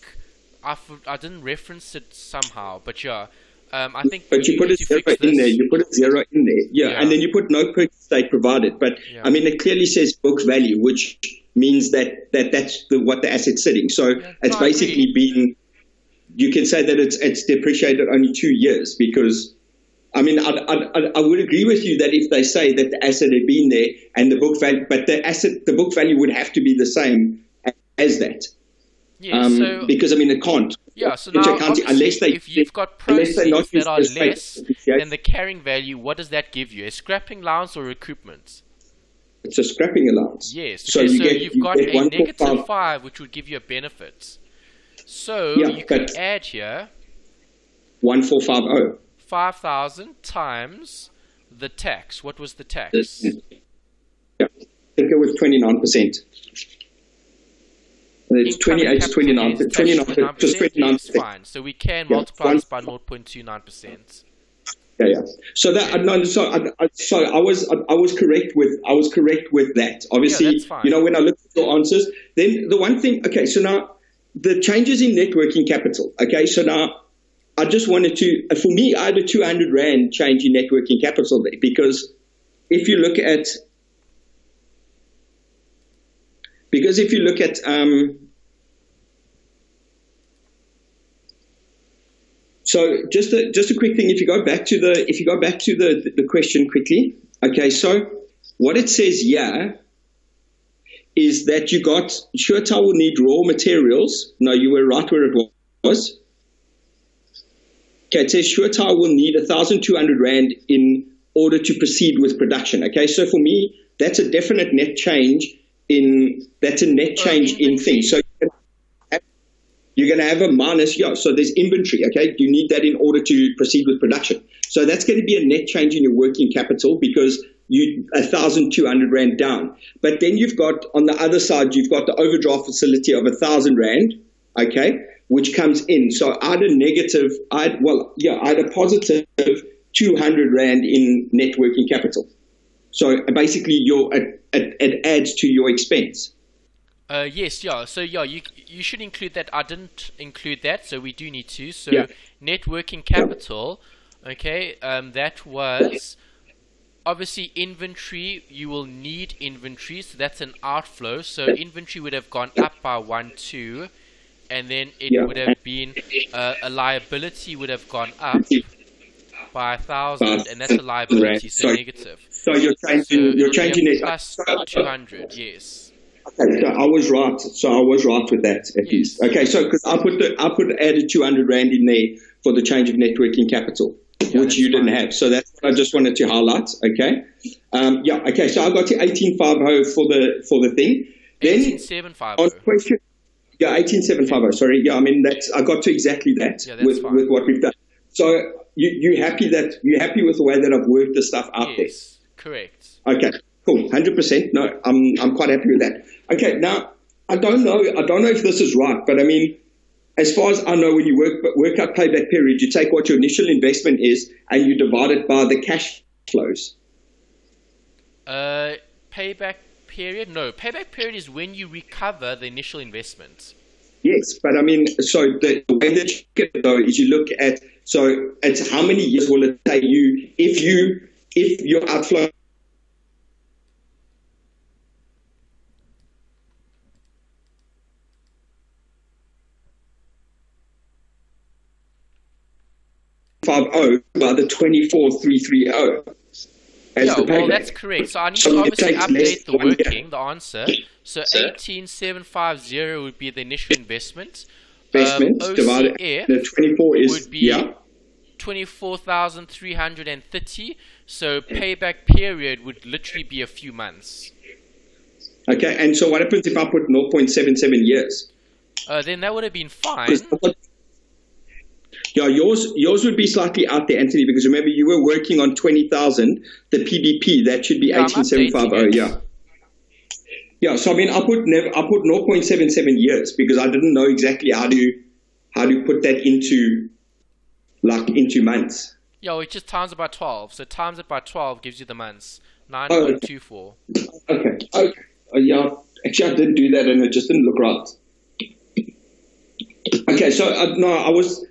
I didn't reference it somehow, but yeah. I think but you put a 0 in there. You put a 0 in there. Yeah, and then you put no purchase date provided. But I mean, it clearly says book value, which means that's what the asset's sitting. So it's basically been. You can say that it's depreciated only 2 years, because, I mean, I would agree with you that if they say that the asset had been there and the book value, but the book value would have to be the same as that. Yeah, because I mean it can't. Yeah, so now if you've got proceeds that are less than the carrying value, what does that give you? A scrapping allowance or recoupment? It's a scrapping allowance. Yes. Okay, so you've got a negative 5, which would give you a benefit. So you can add here 1450. 5,000 times the tax. What was the tax? Yeah, I think it was 29%. It's 28 to 29. 29%. Just 29%. Fine. So we can multiply this by 0.29%. Yeah. So that so I was correct with that. Obviously, that's fine. When I looked at your answers, then the one thing. Okay, so now the changes in net working capital. Okay, so now I just wanted to. For me, I had a 200 rand change in net working capital there, because if you look at. So just a quick thing. If you go back to the question quickly, okay. So what it says here is that you got SureTile will need raw materials. No, you were right where it was. Okay, it says SureTile will need 1,200 rand in order to proceed with production. Okay, so for me, that's a definite net change in things. So you're going to have a minus, so there's inventory, okay? You need that in order to proceed with production. So that's going to be a net change in your working capital, because you 1,200 rand down. But then you've got, on the other side, you've got the overdraft facility of 1,000 rand, okay, which comes in. So I had a positive 200 rand in net working capital. So basically it adds to your expense. Yes, yeah. So you should include that. I didn't include that, so we do need to. So net working capital, okay, that was obviously inventory. You will need inventory, so that's an outflow. So inventory would have gone up by 1.2, and then it would have been a liability would have gone up by 1,000, and that's a liability, so negative. So you're changing it plus 200, yes. Okay, so I was right. With that at least. Okay, so because I put added 200 rand in there for the change of net working capital, which you didn't have. So that's what I just wanted to highlight. Okay, okay. So I got to 1850 for the thing. Then 18750. On question, 18750. Sorry, I mean I got to exactly that with what we've done. So you happy with the way that I've worked the stuff out there? Yes, correct. Okay. Cool, 100%. No, I'm quite happy with that. Okay, now I don't know if this is right, but I mean, as far as I know, when you work out payback period, you take what your initial investment is and you divide it by the cash flows. Payback period? No, payback period is when you recover the initial investment. Yes, but I mean, so the way that you get it though is you look at, so it's how many years will it take you if your outflow. by the 24330 as yeah, the well, payback. that's correct. So I need to obviously takes less update the than 1 year. working, the answer. So 18750 would be the initial investment. Investment divided the 24 is would be 24,330. So payback period would literally be a few months. Okay, and so what happens if I put 0.77 years? Then that would have been fine. Yeah, yours would be slightly out there, Anthony, because remember you were working on 20,000, the PBP, that should be 18750. Yeah, so I mean I put 0.77 years because I didn't know exactly how to put that into months. Yeah, it just times it by 12. So times it by 12 gives you the months. 9.24. Okay. Yeah, actually I did do that and it just didn't look right. Okay, so I was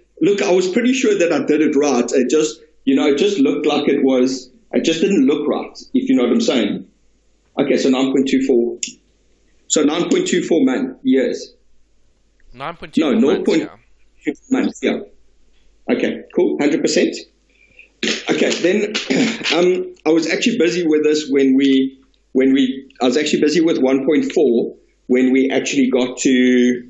pretty sure that I did it right. It just looked like it just didn't look right, if you know what I'm saying. Okay, so 9.24. So 9.24 years. 9.24 months, yeah. Okay, cool, 100%. Okay, then I was actually busy with this I was actually busy with 1.4 when we actually got to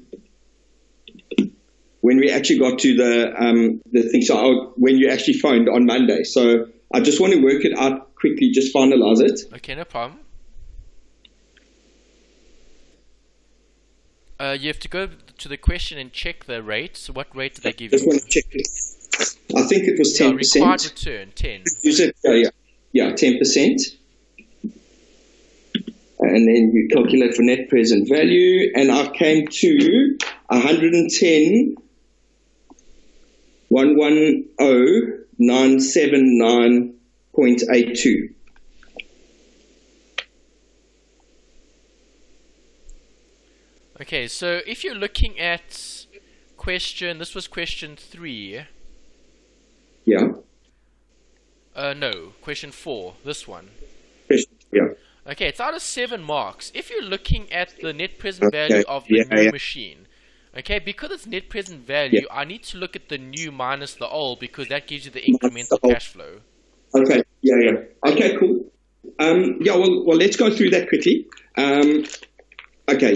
the thing. So when you actually phoned on Monday. So I just want to work it out quickly, just finalize it. Okay, no problem. You have to go to the question and check the rate. So what rate did they give you? Just want to check it. I think it was 10%. Required return, 10. You said, yeah, 10%. And then you calculate for net present value, and I came to 110,110,979.82. Okay, so if you're looking at this was question 3. Yeah. No, question 4, this one. Yeah. Okay, it's out of 7 marks. If you're looking at the net present value of the new machine, okay, because it's net present value, I need to look at the new minus the old because that gives you the incremental cash flow. Okay, Okay, cool. Well, let's go through that quickly. Okay,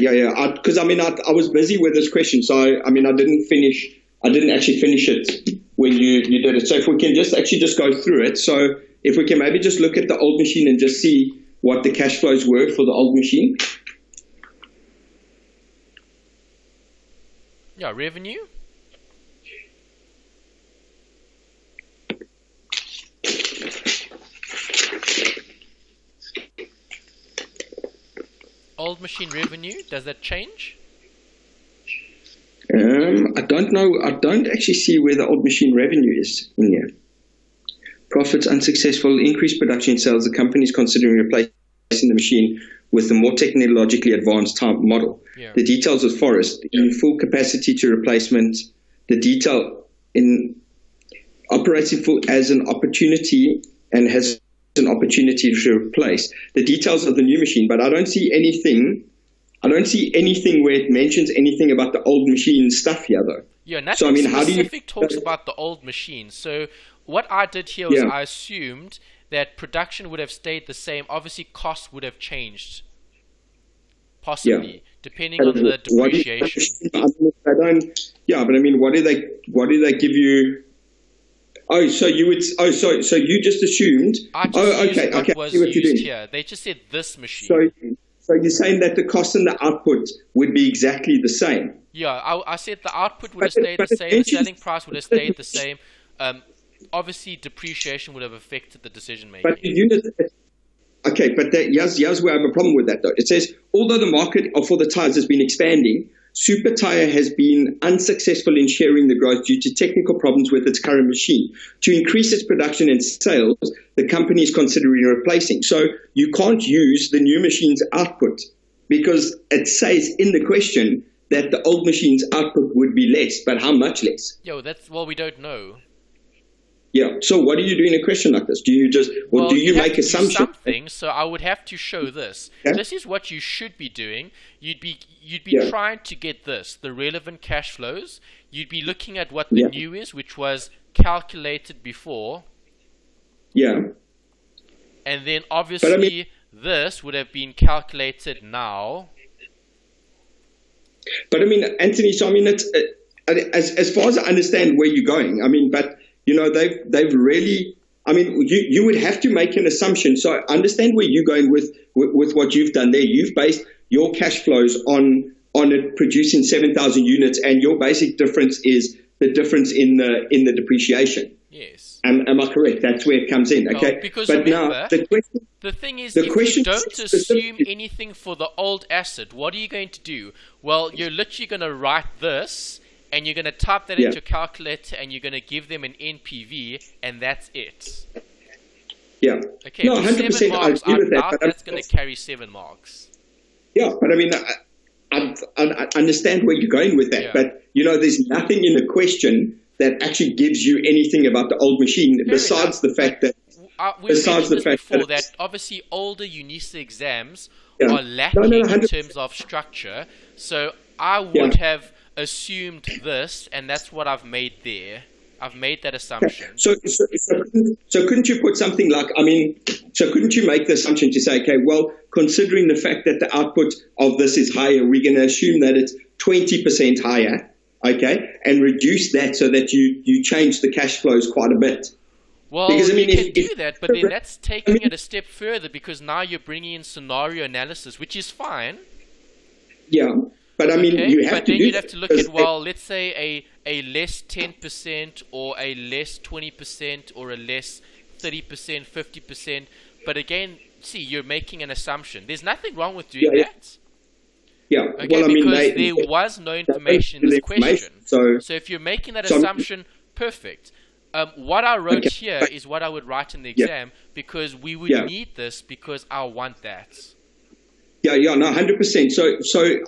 because I was busy with this question, so I didn't actually finish it when you did it. So if we can just go through it. So if we can maybe just look at the old machine and just see what the cash flows were for the old machine. Yeah, revenue. Old machine revenue, does that change? I don't know. I don't actually see where the old machine revenue is in here. Profits unsuccessful, increased production sales. The company is considering replacing the machine with a more technologically advanced type model. Yeah. The details of Forest in full capacity to replacement. The detail in operating full as an opportunity and has an opportunity to replace. The details of the new machine, but I don't see anything. I don't see anything where it mentions anything about the old machine stuff here, though. Yeah, and that specific talks about the old machine. So what I did here was I assumed that production would have stayed the same. Obviously, costs would have changed, possibly, depending on the depreciation. But I mean, what do they give you? Oh, so you just assumed. Okay. I see what you're doing here. They just said this machine. So you're saying that the cost and the output would be exactly the same? Yeah, I said the output would have stayed the same, the selling price would have stayed the same. Obviously, depreciation would have affected the decision making. But the unit, okay, but here's where I have a problem with that, though. It says, although the market for the tires has been expanding, Super Tire has been unsuccessful in sharing the growth due to technical problems with its current machine. To increase its production and sales, the company is considering replacing. So you can't use the new machine's output because it says in the question that the old machine's output would be less, but how much less? We don't know. Yeah. So what do you do in a question like this? Do you just, or do you make assumptions? Something. So I would have to show this. Okay. This is what you should be doing. You'd be trying to get this, the relevant cash flows. You'd be looking at what the new is, which was calculated before. Yeah. And then obviously this would have been calculated now. But I mean, Anthony, so I mean, it's as far as I understand where you're going. I mean, but they've really. I mean, you would have to make an assumption. So I understand where you're going with what you've done there. You've based your cash flows on it producing 7,000 units, and your basic difference is the difference in the depreciation. Yes. Am I correct? That's where it comes in. Okay. Well, because but remember, now the thing is, if you don't assume anything for the old asset, what are you going to do? Well, you're literally going to write this, and you're going to type that into your calculator, and you're going to give them an NPV, and that's it. Yeah. Okay. No, 100%. I agree with that. That's going to carry 7 marks. Yeah, but I mean, I understand where you're going with that, but there's nothing in the question that actually gives you anything about the old machine besides the fact that that obviously older UNISA exams are lacking in terms of structure. So I would have assumed this, and that's what I've made there. I've made that assumption. So couldn't you put something like, so couldn't you make the assumption to say, okay, well, considering the fact that the output of this is higher, we're going to assume that it's 20% higher, okay, and reduce that so that you change the cash flows quite a bit. Well, because, you can do that, but then that's taking it a step further, because now you're bringing in scenario analysis, which is fine. Yeah, but I mean, you have but to then do you'd have to look at, well, let's say a less 10% or a less 20% or a less 30%, 50%. But again, see, you're making an assumption. There's nothing wrong with doing that. Yeah, okay, well, I mean, because there was no information in this question. So if you're making that assumption, perfect. What I wrote here is what I would write in the exam, because we would need this, because I want that. Yeah, no, 100%. So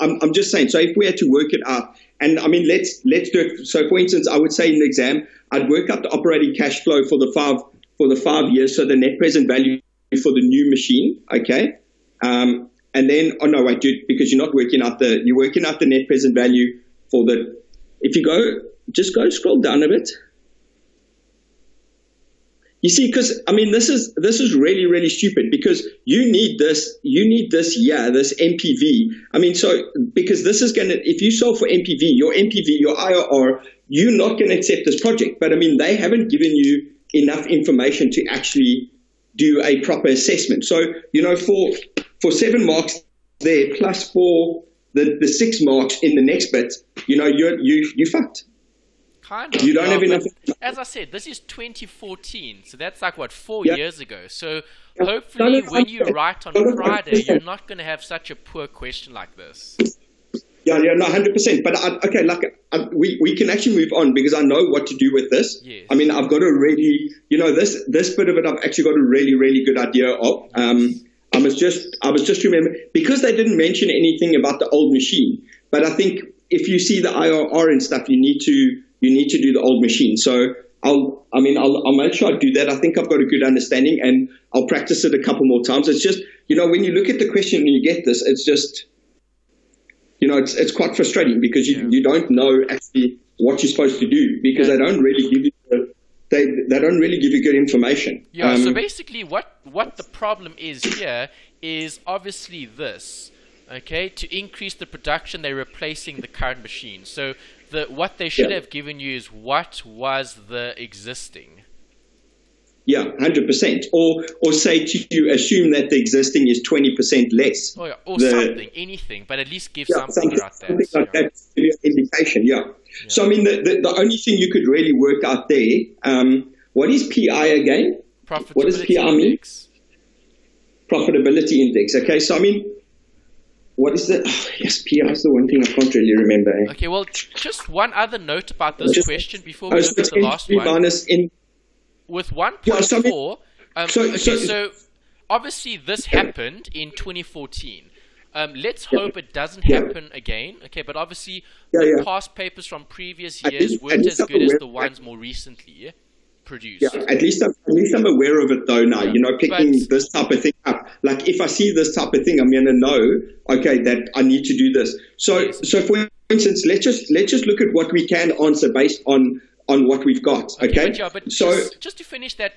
I'm just saying. So if we had to work it out, and I mean, let's do it. So for instance, I would say in the exam, I'd work out the operating cash flow for the 5 years, so the net present value for the new machine, okay. And then, because you're working out the net present value for the. If you scroll down a bit. You see, because I mean, this is really, really stupid, because you need this MPV. I mean, so because this is if you solve for MPV, your IRR, you're not going to accept this project. But I mean, they haven't given you enough information to actually do a proper assessment. So for 7 marks there, plus for the 6 marks in the next bit, you fucked. Kind of. You don't have enough. As I said, this is 2014, so that's like 4 years ago. So hopefully, when you write on Friday, you're not going to have such a poor question like this. Yeah, no, 100%. But we can actually move on, because I know what to do with this. Yes. I mean, I've got a really, this bit of it, I've actually got a really, really good idea of. I was just remembering, because they didn't mention anything about the old machine. But I think if you see the IRR and stuff, you need to do the old machine. So I'll make sure I do that. I think I've got a good understanding, and I'll practice it a couple more times. It's just, when you look at the question and you get this, it's just, it's quite frustrating, because you don't know actually what you're supposed to do, because they don't really give you they don't really give you good information. Yeah. So basically, what the problem is here is obviously this. Okay, to increase the production, they're replacing the current machine. So what they should have given you is what was the existing. Yeah, 100%. Or say to you, assume that the existing is 20% less. Oh, yeah. Or something, anything, but at least give something about that. Something like that to give you an indication, yeah. So, I mean, the only thing you could really work out there, what is PI again? What does PI mean? Profitability index. Okay, so I mean, what is the... Oh, yes, PI is the one thing I can't really remember. Okay, well, just one other note about this question before we look at the last one. Minus in, with 1.4, so obviously this happened in 2014. Let's hope it doesn't happen again. Okay, but obviously the past papers from previous years weren't as good as the ones more recently produced. Yeah, at least I'm aware of it though now. Picking this type of thing up. Like if I see this type of thing, I'm going to know, okay, that I need to do this. So for instance, let's just look at what we can answer based on on what we've got. Okay. But so just to finish that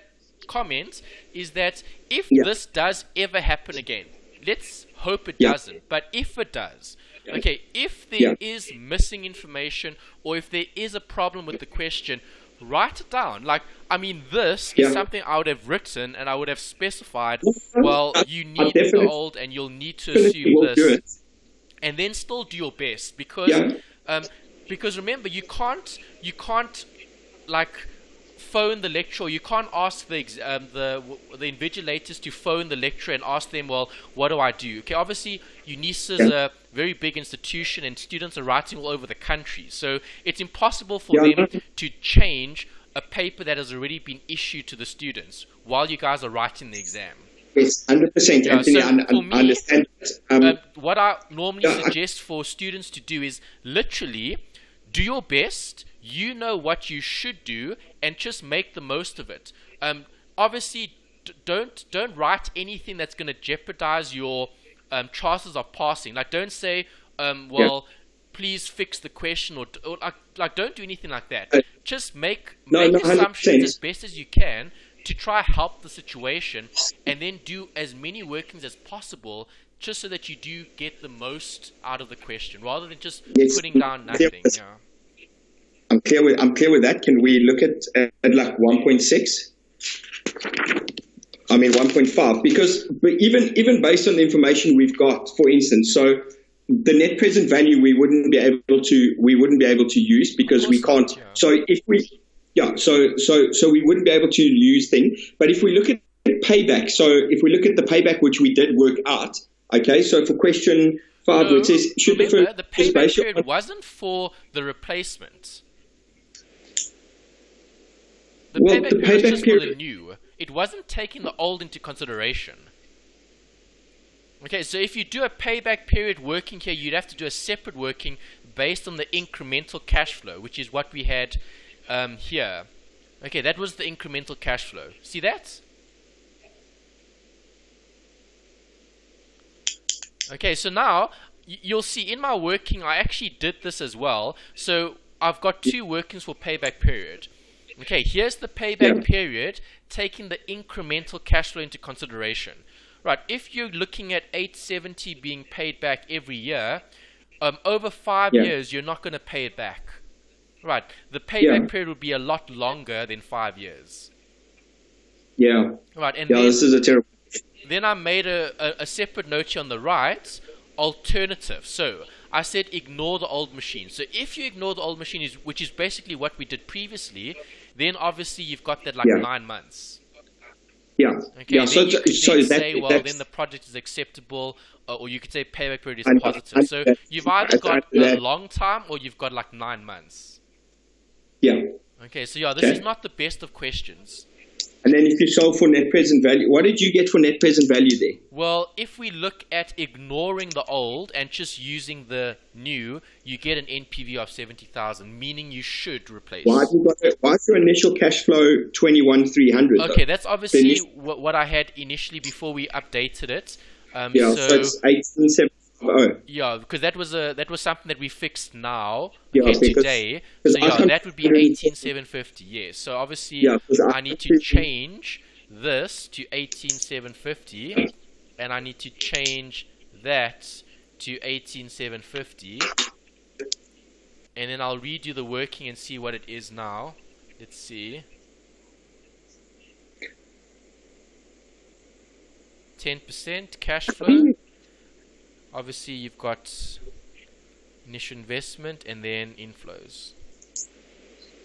comment is that if Yeah. this does ever happen again, let's hope it Yeah. doesn't, but if it does, okay, if there Yeah. is missing information or if there is a problem with the question, write it down. Like, I mean, this Yeah. is something I would have written and I would have specified, No, well, I- you I need the definitely- old and you'll need to definitely assume will do this, it. and then still do your best, because Yeah. because remember, you can't like phone the lecturer. You can't ask the invigilators to phone the lecturer and ask them, well, what do I do? Okay, obviously UNISA is a very big institution and students are writing all over the country, so it's impossible for Yeah. them to change a paper that has already been issued to the students while you guys are writing the exam. Yes, 100%, Yeah, Anthony. so I for me, understand. what I normally Yeah, suggest for students to do is literally do your best. You know what you should do, and just make the most of it. Obviously, don't write anything that's going to jeopardize your chances of passing. Like, don't say, well, please fix the question, or like don't do anything like that. Just make assumptions 100%. as best as you can to try help the situation, and then do as many workings as possible, just so that you do get the most out of the question, rather than just Yes. putting down nothing. Yeah. I'm clear with that. Can we look at like 1.6? I mean 1.5, because even based on the information we've got, for instance, so the net present value we wouldn't be able to use because we can't. Not, yeah. So if we so we wouldn't be able to use thing. But if we look at payback, so if we look at the payback which we did work out, okay. So for question 5, No, which says should remember, the first payback ratio period wasn't for the replacement. The Well, payback the period was payback just for the period- new. It wasn't taking the old into consideration. Okay, so if you do a payback period working here, you'd have to do a separate working based on the incremental cash flow, which is what we had here. Okay, that was the incremental cash flow. See that? Okay, so now you'll see in my working, I actually did this as well. So I've got two workings for payback period. Okay, here's the payback period, taking the incremental cash flow into consideration. Right, if you're looking at 870 being paid back every year, over 5 years, you're not going to pay it back. Right, the payback period would be a lot longer than 5 years. Yeah. Right, and This is a terrible. then I made a separate note here on the right, alternative. So I said ignore the old machine. So if you ignore the old machine, which is basically what we did previously, then obviously you've got that 9 months. Yeah. Okay, Yeah. then you could then say, well, that's then the project is acceptable, or you could say payback period is And- positive. and So that- you've either got that- a long time or you've got 9 months. yeah. Okay, so this Okay. is not the best of questions. And then if you solve for net present value, what did you get for net present value there? Well, if we look at ignoring the old and just using the new, you get an NPV of 70,000, meaning you should replace. Why is your initial cash flow 21,300? Okay, that's obviously what I had initially before we updated it. Yeah, so it's 18,750. Yeah, because that was something that we fixed now, Yeah, okay, because- today. because So I can't- that would be 18,750. Yes. So obviously, Yeah, 'cause I need to change this to 18,750, and I need to change that to 18,750, and then I'll redo the working and see what it is now. Let's see. 10% cash flow. Obviously, you've got initial investment and then inflows.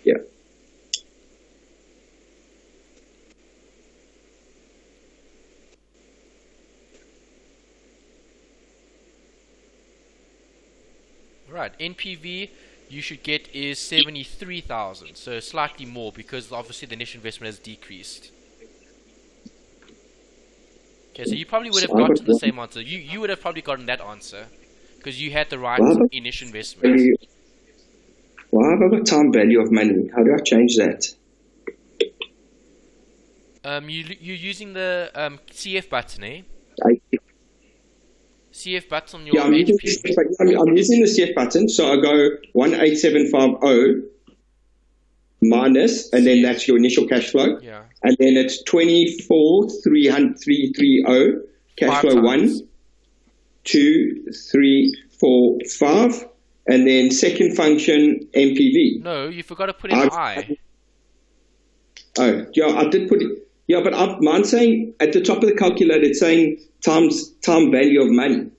Yeah. Right, NPV you should get is 73,000, so slightly more because obviously the initial investment has decreased. Okay, so you probably would have gotten the same answer. You would have probably gotten that answer because you had the right initial investment. Why have I got time value of money? How do I change that? You're using the CF button, eh? CF button on your I'm using, HP. I'm using the CF button, so I go 18750. minus, and then that's your initial cash flow. Yeah. And then it's 24,330 cash flow 1, 2, 3, 4, 5, and then second function NPV. No, you forgot to put in the I. Oh, yeah, I did put it. Yeah, but mine's saying at the top of the calculator, it's saying time value of money.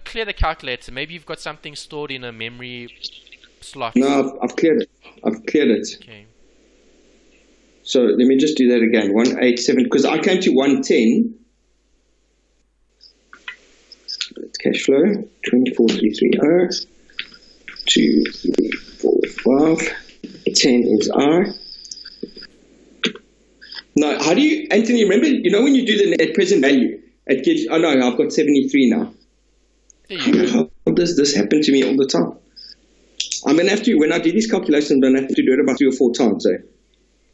Clear the calculator. Maybe you've got something stored in a memory slot. No, I've cleared it. Okay. So let me just do that again. 187, because I came to 110. Let's cash flow. 24,330. 2, 3, 4, 5. 10 is R. No, how do you, Anthony, remember, when you do the net present value, it gives, oh no, I've got 73 now. There you go. How does this happen to me all the time? I'm going to have to, when I do these calculations, I'm going to have to do it about 3 or 4 times.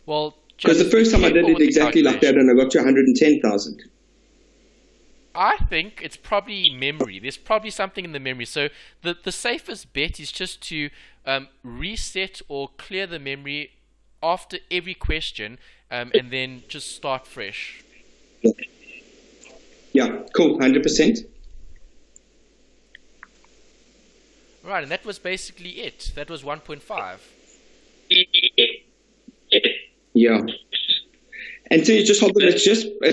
Well, because the first time I did it exactly like that and I got to 110,000. I think it's probably memory. There's probably something in the memory. So the safest bet is just to reset or clear the memory after every question and then just start fresh. Yeah, cool, 100%. Right, and that was basically it. That was 1.5. Yeah. And so you just hold it. It's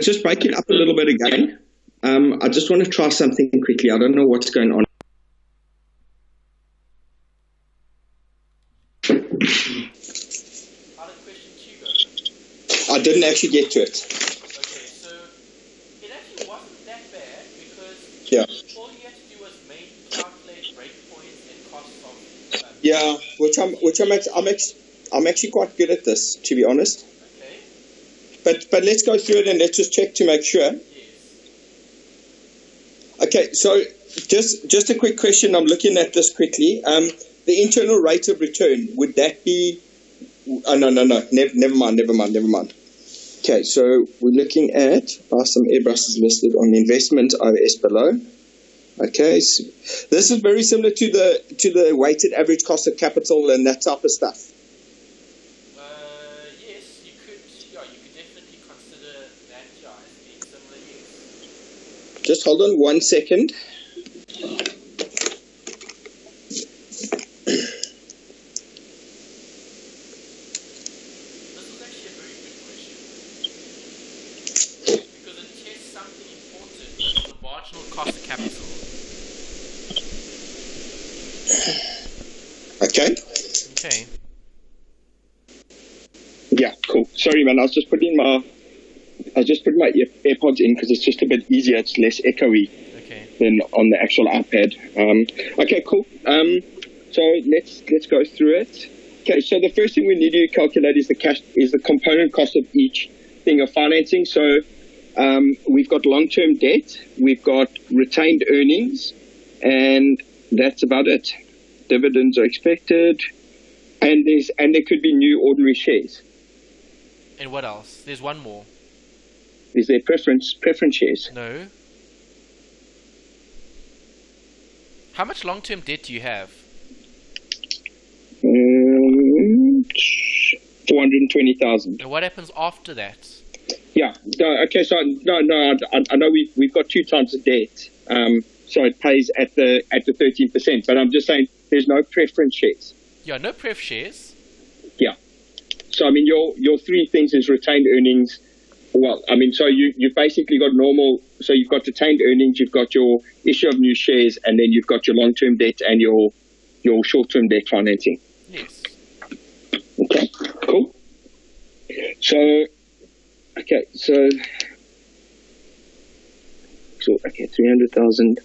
just breaking up a little bit again. I just want to try something quickly. I don't know what's going on. How did question 2 go? I didn't actually get to it. Okay, so it actually wasn't that bad because all you had to do was mainly calculate breakpoints and costs of. Yeah, I'm actually quite good at this, to be honest. Okay. But let's go through it and let's just check to make sure. Yes. Okay, so just a quick question. I'm looking at this quickly. The internal rate of return, would that be? Oh, no. Never mind. Okay, so we're looking at some Airbuses listed on the investment OS below. Okay, so this is very similar to the weighted average cost of capital and that type of stuff. Yes, you could definitely consider that as being similar, yes. Just hold on 1 second. This is actually a very good question. Because it tests something important, the marginal cost of capital. Okay. Yeah, cool. Sorry, man. I was just putting my AirPods in because it's just a bit easier. It's less echoey than on the actual iPad. Okay, cool. So let's go through it. Okay, so the first thing we need to calculate is the component cost of each thing of financing. So we've got long-term debt, we've got retained earnings, and that's about it. Dividends are expected, and there could be new ordinary shares. And what else? There's one more. Is there preference shares? No. How much long-term debt do you have? 420,000. And what happens after that? Yeah. No, okay. So no. I know we've got 2 times the debt. So it pays at the 13%. But I'm just saying there's no preference shares. Yeah, no pref shares. Yeah. So I mean your 3 things is retained earnings. Well, I mean, so you've basically got normal. So you've got retained earnings, you've got your issue of new shares, and then you've got your long-term debt and your short-term debt financing. Yes. Okay. Cool. So 300,000.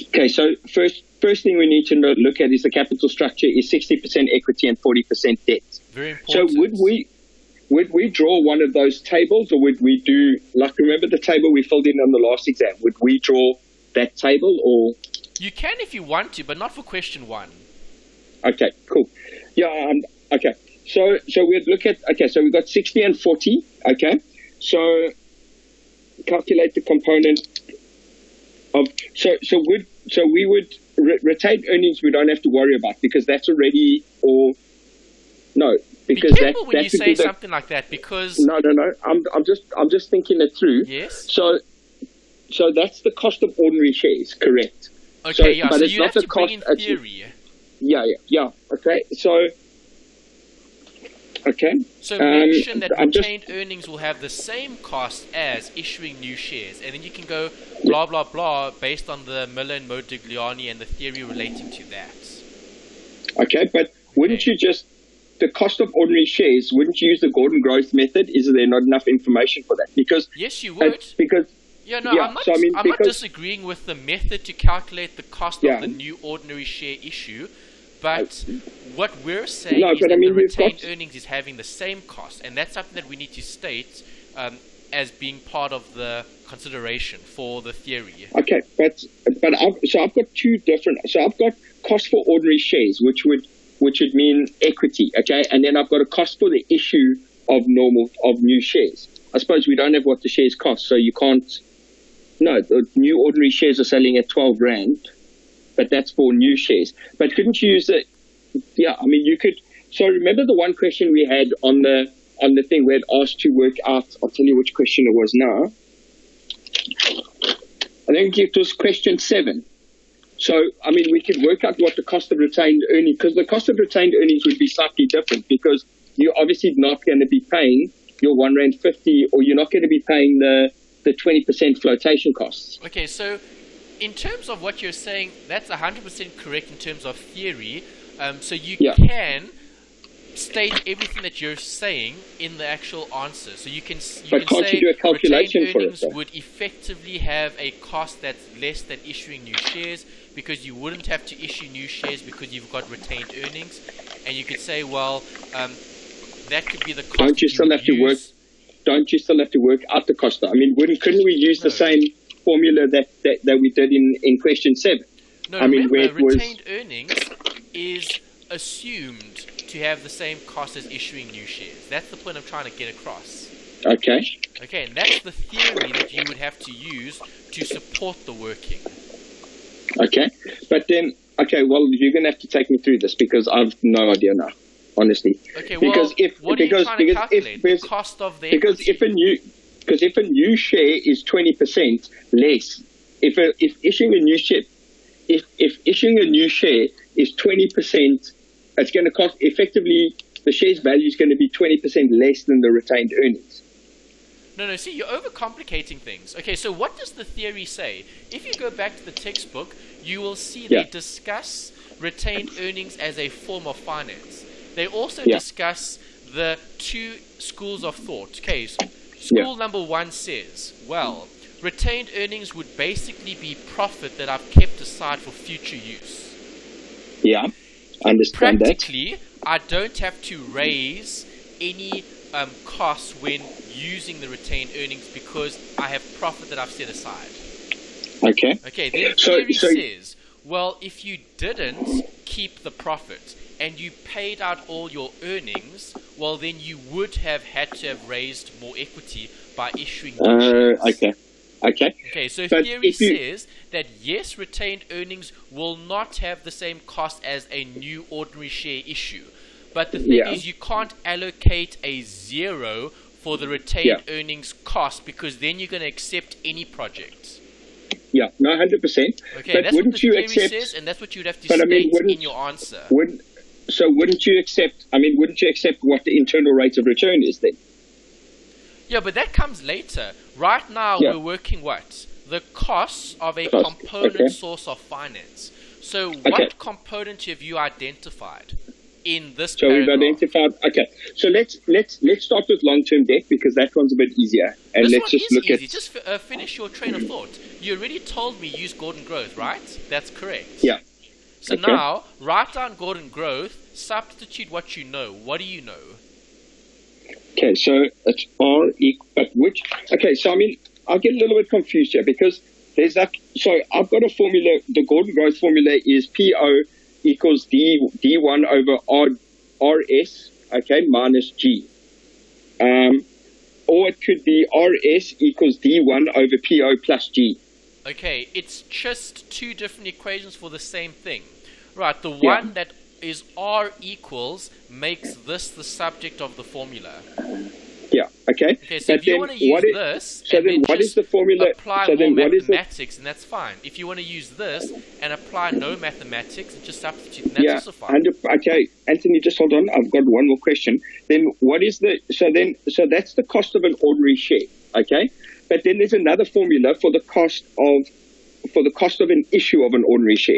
Okay, so first thing we need to look at is the capital structure is 60% equity and 40% debt. Very important. So would we draw one of those tables, or would we do, like, remember the table we filled in on the last exam? Would we draw that table, or? You can if you want to, but not for question 1. Okay, cool. Yeah, okay. So we'd look at, so we've got 60 and 40, okay? So calculate the component of, we would, retained earnings we don't have to worry about because that's already all No, Be because careful when you say something like that, because no. I'm just thinking it through. yes. So that's the cost of ordinary shares, correct? Okay, but so it's you not have the to bring cost. in theory. Yeah. Okay, so. Okay. So mention that retained earnings will have the same cost as issuing new shares, and then you can go blah blah blah based on the Miller and Modigliani and the theory relating to that. Okay, but wouldn't you just the cost of ordinary shares? Wouldn't you use the Gordon growth method? Is there not enough information for that? Because yes, you would. I'm not disagreeing with the method to calculate the cost of the new ordinary share issue. But what we're saying is that the retained earnings is having the same cost, and that's something that we need to state as being part of the consideration for the theory. Okay, but I've got two different. So I've got cost for ordinary shares, which would mean equity. Okay, and then I've got a cost for the issue of new shares. I suppose we don't have what the shares cost, so you can't. No, the new ordinary shares are selling at 12 rand. But that's for new shares. But couldn't you use it? Yeah, I mean, you could. So remember the one question we had on the thing we had asked to work out. I'll tell you which question it was now. I think it was question 7. So, I mean, we could work out what the cost of retained earnings, because the cost of retained earnings would be slightly different, because you're obviously not going to be paying your R1.50, or you're not going to be paying the 20% flotation costs. Okay, so in terms of what you're saying, that's 100% correct in terms of theory. So you can state everything that you're saying in the actual answer. So you can say you do a calculation retained earnings would effectively have a cost that's less than issuing new shares, because you wouldn't have to issue new shares because you've got retained earnings. And you could say, well, that could be the cost. Don't you still have to work out the cost? I mean, couldn't we use the same formula that we did in question 7? No, remember, retained earnings is assumed to have the same cost as issuing new shares. That's the point I'm trying to get across. Okay, and that's the theory that you would have to use to support the working. Okay, but then, well, you're going to have to take me through this, because I've no idea now, honestly. Okay, well, what are you trying to calculate? The cost of the equity? Because if a new share is 20% less, if issuing a new share, if issuing a new share is 20%, it's going to cost effectively, the share's value is going to be 20% less than the retained earnings. No, see, you're overcomplicating things. Okay, so what does the theory say? If you go back to the textbook, you will see they discuss retained earnings as a form of finance. They also discuss the two schools of thought. Okay, school number 1 says, well, retained earnings would basically be profit that I've kept aside for future use. Yeah, understand Practically, I don't have to raise any costs when using the retained earnings because I have profit that I've set aside. Okay, then theory says, well, if you didn't keep the profit and you paid out all your earnings, well, then you would have had to have raised more equity by issuing new shares. Okay, so theory says that yes, retained earnings will not have the same cost as a new ordinary share issue. But the thing is, you can't allocate a 0 for the retained earnings cost, because then you're going to accept any project. Yeah, no, 100%. Okay, that's what the theory says, and that's what you'd have to state in your answer. Wouldn't you accept what the internal rate of return is then? Yeah, but that comes later. Right now, we're working what? The costs of a component source of finance. So what component have you identified in this paragraph? We've identified, so let's start with long-term debt, because that one's a bit easier. And let's just look at... Just finish your train of thought. You already told me use Gordon growth, right? That's correct. Yeah. So now, write down Gordon growth, substitute what you know. What do you know? Okay, so it's R equal, so I mean, I'll get a little bit confused here, because there's that, so I've got a formula, the Gordon growth formula is PO equals D1 over RS, minus G. Or it could be RS equals D1 over PO plus G. Okay, it's just two different equations for the same thing. Right, the one that is R equals makes this the subject of the formula. Yeah. Okay. Okay, so if you want to use this, so then what is the formula? Apply so more then what is mathematics, and that's fine. If you want to use this and apply no mathematics and just substitute, and that's also fine. Okay, Anthony, just hold on. I've got one more question. Then what is the so that's the cost of an ordinary share. Okay, but then there's another formula for the cost of an issue of an ordinary share.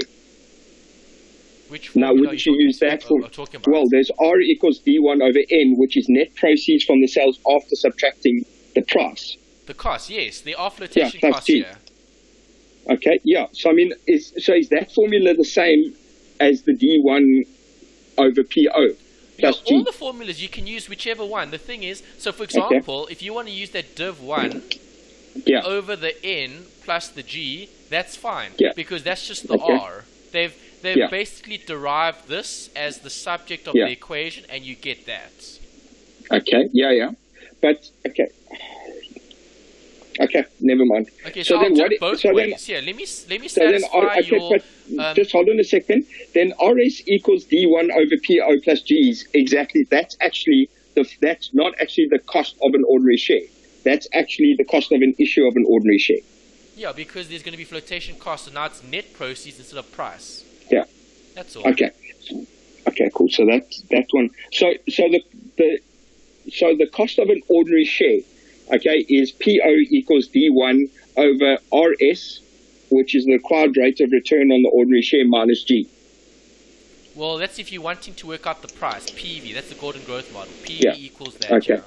Which now, wouldn't you use that for? Well, there's R equals D1 over N, which is net proceeds from the sales after subtracting the price. The cost, yes. There are flotation costs G. here. Okay, yeah. So, I mean, is that formula the same as the D1 over PO plus G? All the formulas, you can use whichever one. The thing is, so for example, if you want to use that div 1 over the N plus the G, that's fine. Because that's just the R. They've basically derived this as the subject of the equation, and you get that. Okay, but okay, never mind. Okay, so I'll do both ways. Let me satisfy your... just hold on a second. Then RS equals D1 over PO plus G is exactly, that's not actually the cost of an ordinary share. That's actually the cost of an issue of an ordinary share. Yeah, because there's going to be flotation costs, so now it's net proceeds instead of price. Yeah. That's all. Okay, cool. So that's that one. So the cost of an ordinary share, okay, is PO equals D1 over RS, which is the required rate of return on the ordinary share minus G. Well, that's if you're wanting to work out the price. PV, that's the Gordon growth model. PV equals that. Okay.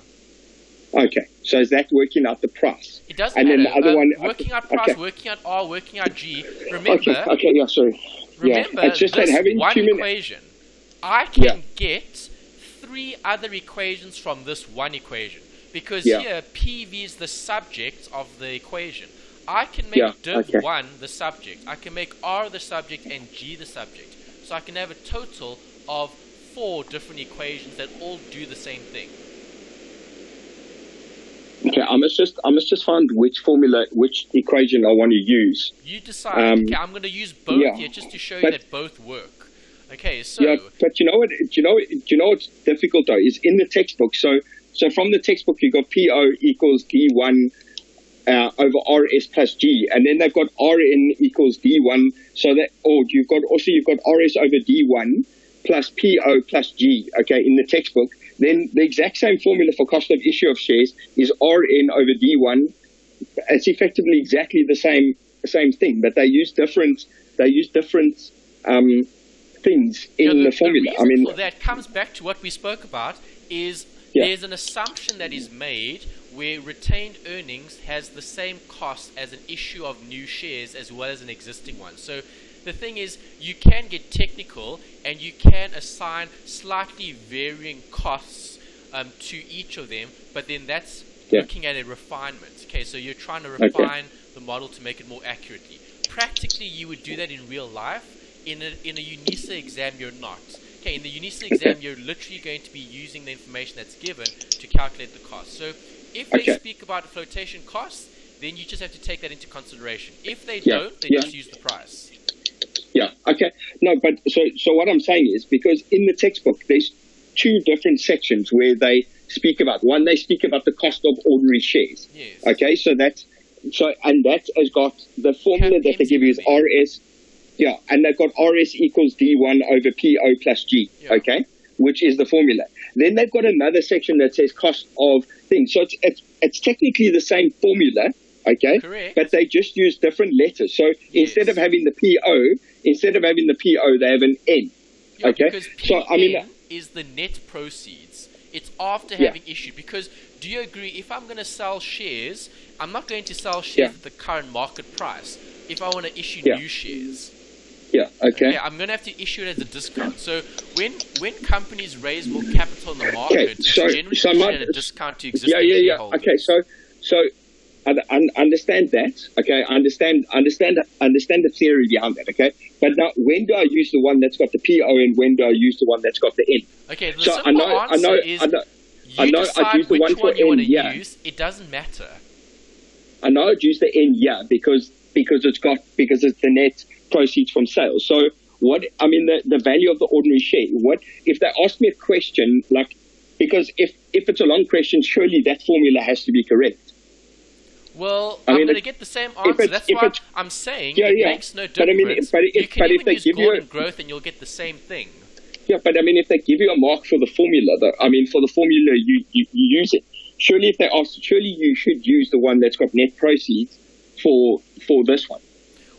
Okay, so is that working out the price? It doesn't matter. Then the other one, working out price, working out R, working out G. Remember, remember it's just this having one equation. I can get 3 other equations from this one equation. Because here, PV is the subject of the equation. I can make div 1 the subject. I can make R the subject and G the subject. So I can have a total of 4 different equations that all do the same thing. Okay, I must just find which equation I want to use. You decide. Okay, I'm going to use both here just to show you that both work. Okay, so but you know what's difficult though is in the textbook. So from the textbook you got PO equals D1 over RS plus G, and then they've got RN equals D1. So that you've got RS over D1 plus PO plus G. Okay, in the textbook. Then the exact same formula for cost of issue of shares is Rn over D1. It's effectively exactly the same thing, but they use different things in the formula. The reason for that comes back to what we spoke about is there's an assumption that is made where retained earnings has the same cost as an issue of new shares as well as an existing one. So the thing is, you can get technical and you can assign slightly varying costs to each of them, but then that's looking at a refinement. Okay, so you're trying to refine the model to make it more accurately. Practically, you would do that in real life. In a UNISA exam, you're not. Okay, in the UNISA exam, you're literally going to be using the information that's given to calculate the cost. So if they speak about flotation costs, then you just have to take that into consideration. If they don't, they just use the price. Yeah, okay. No, but so what I'm saying is, because in the textbook, there's 2 different sections where they speak about. One, they speak about the cost of ordinary shares. Yes. Okay, and that has got the formula that they give you is RS. Yeah, and they've got RS equals D1 over PO plus G. Yeah. Okay, which is the formula. Then they've got another section that says cost of things. So it's technically the same formula. Okay, correct. But they just use different letters. So instead of having the PO, they have an N. Yeah, okay, because PN is the net proceeds. It's after having issued. Because do you agree? If I'm going to sell shares, I'm not going to sell shares at the current market price. If I want to issue new shares, I'm going to have to issue it as a discount. So when companies raise more capital in the market, it's generally issued at a discount to existing shareholders. Okay, so I understand that. Okay, I understand the theory behind that. Okay, but now when do I use the one that's got the PO and when do I use the one that's got the N? Okay, the simple answer is you decide which one you want to use. It doesn't matter. I know I'd use the N because it's the net proceeds from sales. So the value of the ordinary share. What if they ask me a question like, because if it's a long question, surely that formula has to be correct. Well, I'm going to get the same answer. That's why I'm saying it makes no difference. You can even use golden growth and you'll get the same thing. Yeah, but if they give you a mark for the formula, for the formula you use it. Surely if they ask, surely you should use the one that's got net proceeds for this one.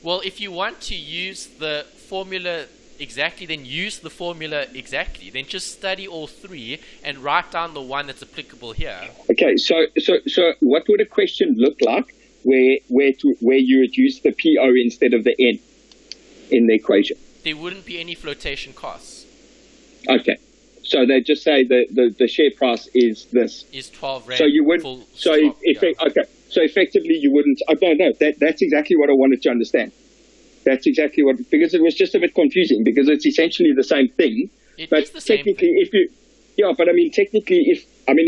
Well, if you want to use the formula exactly, then use the formula exactly. Then just study all three and write down the one that's applicable here. Okay, so what would a question look like where you would use the PO instead of the N in the equation? There wouldn't be any flotation costs. Okay, so they just say the share price is this. Is 12 Rand. So you would. So effectively you wouldn't. No. That's exactly what I wanted to understand. That's exactly what, because it was just a bit confusing because it's essentially the same thing. It is the same thing. Technically, if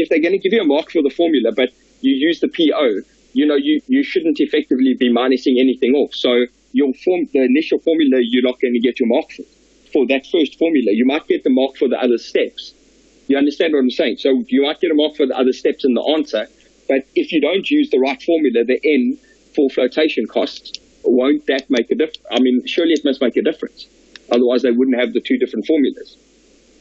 they're going to give you a mark for the formula, but you use the PO, you shouldn't effectively be minusing anything off. So the initial formula, you're not going to get your mark for that first formula. You might get the mark for the other steps. You understand what I'm saying? So you might get a mark for the other steps in the answer, but if you don't use the right formula, the N for flotation costs, won't that make a difference? Surely it must make a difference. Otherwise, they wouldn't have the two different formulas.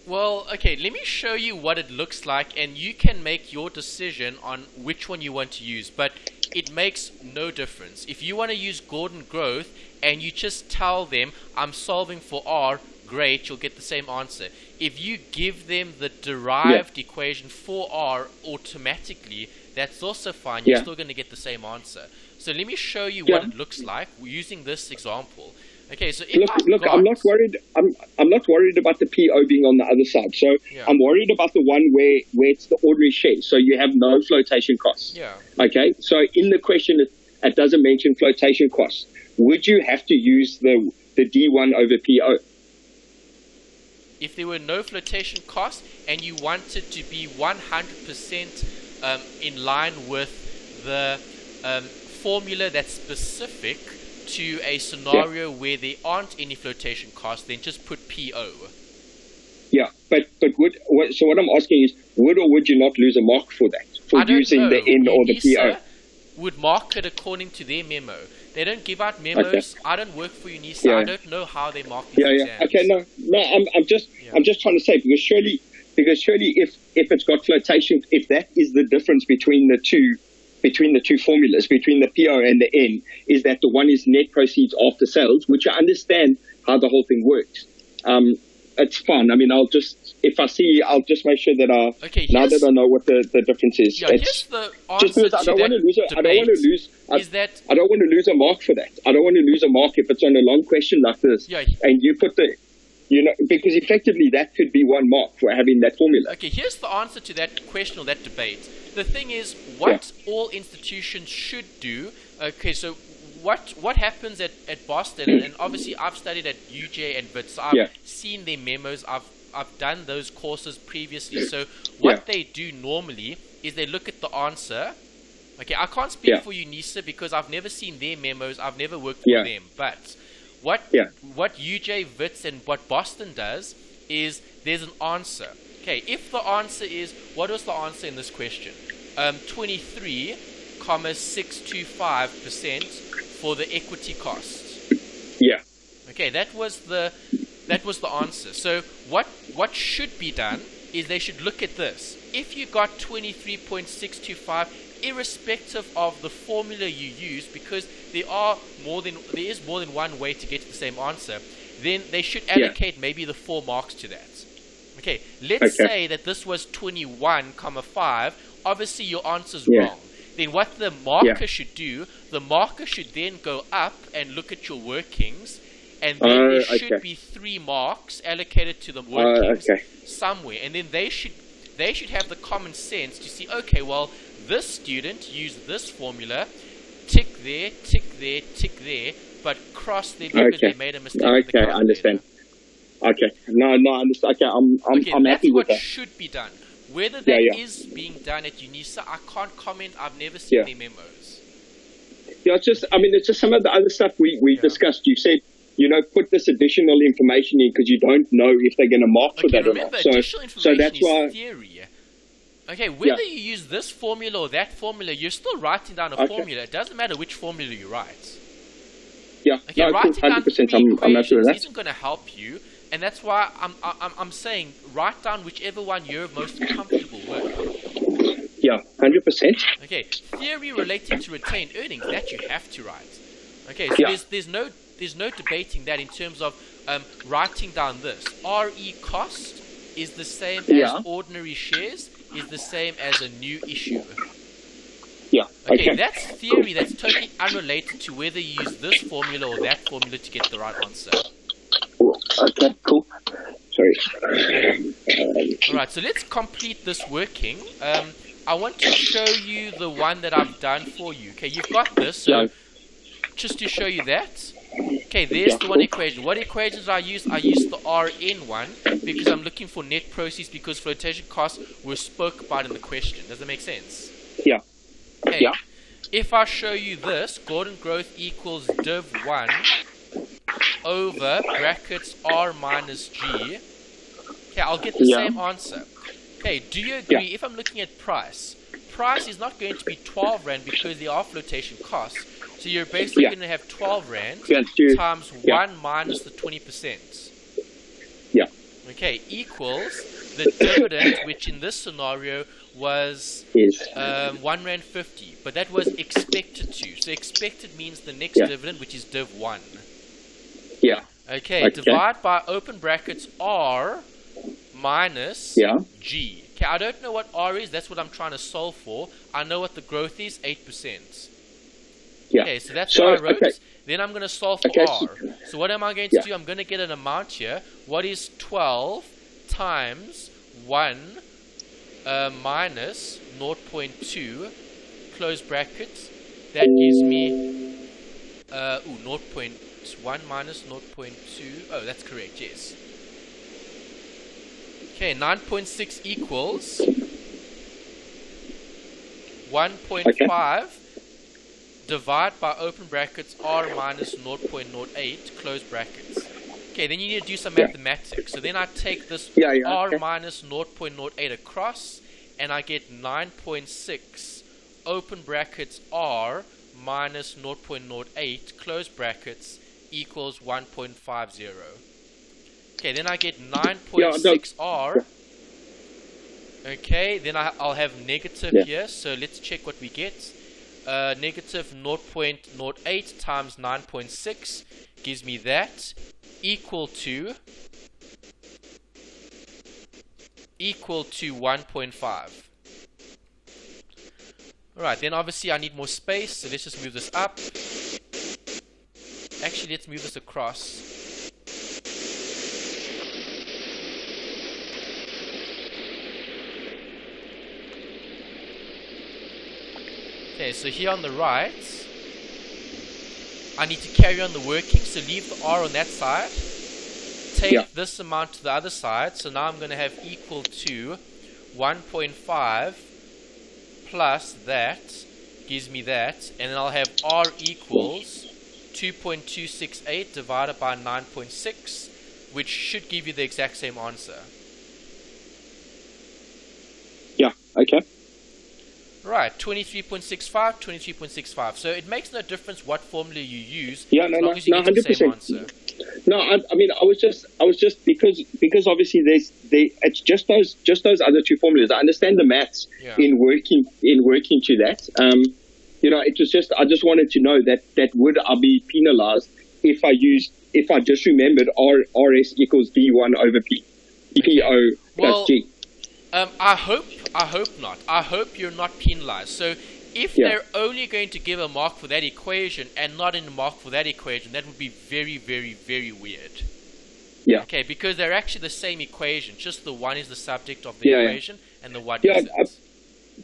Well, okay, let me show you what it looks like, and you can make your decision on which one you want to use, but it makes no difference. If you want to use Gordon Growth and you just tell them, I'm solving for R, great, you'll get the same answer. If you give them the derived equation for R automatically, that's also fine. You're still going to get the same answer. So let me show you what it looks like using this example. Okay, so I'm not worried. I'm not worried about the PO being on the other side. So I'm worried about the one where it's the ordinary share. So you have no flotation costs. Yeah. Okay. So in the question, it doesn't mention flotation costs. Would you have to use the D1 over PO? If there were no flotation costs and you wanted to be 100% in line with the formula that's specific to a scenario where there aren't any flotation costs, then just put PO. Yeah, but so what I'm asking is, would or would you not lose a mark for that, for using the N or the PO? Would mark it according to their memo. They don't give out memos. I don't work for UNISA. I don't know how they mark these exams. Okay, no. I'm just trying to say, because surely if it's got flotation, if that is the difference between the two formulas, between the PO and the N, is that the one is net proceeds after sales, which I understand how the whole thing works. It's fine. I'll just make sure that now that I know what the difference is. Yeah, here's the answer just because I don't want to lose a mark for that. I don't want to lose a mark if it's on a long question like this. Yeah. And you put because effectively that could be one mark for having that formula. Okay, here's the answer to that question or that debate. The thing is, what all institutions should do. Okay, so what happens at Boston, and obviously I've studied at UJ and Wits, so I've seen their memos, I've done those courses previously. So what they do normally is they look at the answer. Okay, I can't speak for UNISA because I've never seen their memos, I've never worked with them. But what UJ, Wits, and what Boston does is there's an answer. Okay, if the answer is, what was the answer in this question? 23.625% for the equity cost. Yeah. Okay, that was the answer. So what should be done is they should look at this. If you got 23.625, irrespective of the formula you use, because there is more than one way to get to the same answer, then they should allocate maybe the 4 marks to that. Okay, let's say that this was 21.5. Obviously, your answer's wrong. Then what the marker should do, the marker should then go up and look at your workings, and then there should be 3 marks allocated to the workings somewhere. And then they should have the common sense to see, okay, well, this student used this formula, tick there, but cross there because they made a mistake. Okay, I understand. Okay, no, I understand. Okay, I'm happy with that. That's what should be done. Whether that is being done at UNISA, I can't comment. I've never seen their memos. Yeah, it's just some of the other stuff we discussed. You said put this additional information in because you don't know if they're going to mark for that or not. Additional information that's why theory. Okay, whether you use this formula or that formula, you're still writing down a formula. It doesn't matter which formula you write. Yeah, okay, writing 100%, down three equations isn't going to help you, and that's why I'm saying write down whichever one you're most comfortable with. Yeah, 100%. Okay, theory relating to retained earnings, that you have to write. Okay, so there's no debating that in terms of writing down this. RE cost is the same as ordinary shares, is the same as a new issue. Yeah. Okay, that's theory that's totally unrelated to whether you use this formula or that formula to get the right answer. Okay, cool. Sorry. Alright, so let's complete this working. I want to show you the one that I've done for you. Okay, you've got this, so just to show you that. Okay, there's the one equation. What equations I used? I used the Rn one because I'm looking for net proceeds because flotation costs were spoke about in the question. Does that make sense? Yeah. Okay. Yeah. If I show you this, Gordon growth equals div1 over brackets R minus G, okay, I'll get the same answer. Okay, do you agree? If I'm looking at price is not going to be 12 Rand because there are flotation costs. So you're basically going to have 12 Rand times 1 minus the 20%. Yeah. Okay, equals the dividend, which in this scenario was 1 Rand 50, but that was expected to. So expected means the next dividend, which is div 1. Yeah. Okay, divide by open brackets R minus G. Okay, I don't know what R is. That's what I'm trying to solve for. I know what the growth is, 8%. Yeah. Okay, so that's what I wrote. Then I'm going to solve for R. So what am I going to do? I'm going to get an amount here. What is 12 times 1 minus 0.2, close brackets? That gives me 0.1 minus 0.2. Oh, that's correct, yes. Okay, 9.6 equals 1.5 divide by open brackets R minus 0.08, close brackets. Okay, then you need to do some mathematics. So then I take this R minus 0.08 across, and I get 9.6 open brackets R minus 0.08, close brackets, equals 1.50. Okay, then I get 9.6 R. Okay, then I'll have negative here, so let's check what we get. Negative 0.08 times 9.6 gives me that, equal to 1.5. Alright, then obviously I need more space, so let's just move this up. Actually, let's move this across. Okay, so here on the right, I need to carry on the working, so leave the R on that side. Take this amount to the other side, so now I'm going to have equal to 1.5 plus that, gives me that, and then I'll have R equals 2.268 divided by 9.6, which should give you the exact same answer. Yeah, okay. Right, 23.65, 23.65. So it makes no difference what formula you use, as long as you get the same answer. No, I mean, I was just because obviously it's just those other two formulas. I understand the maths in working to that. It was just I just wanted to know that would I be penalized if I just remembered RS equals D1 over PO plus G. I hope not. I hope you're not penalized. So if they're only going to give a mark for that equation and not a mark for that equation, that would be very, very, very weird. Yeah. Okay, because they're actually the same equation. Just the one is the subject of the equation and the one isn't.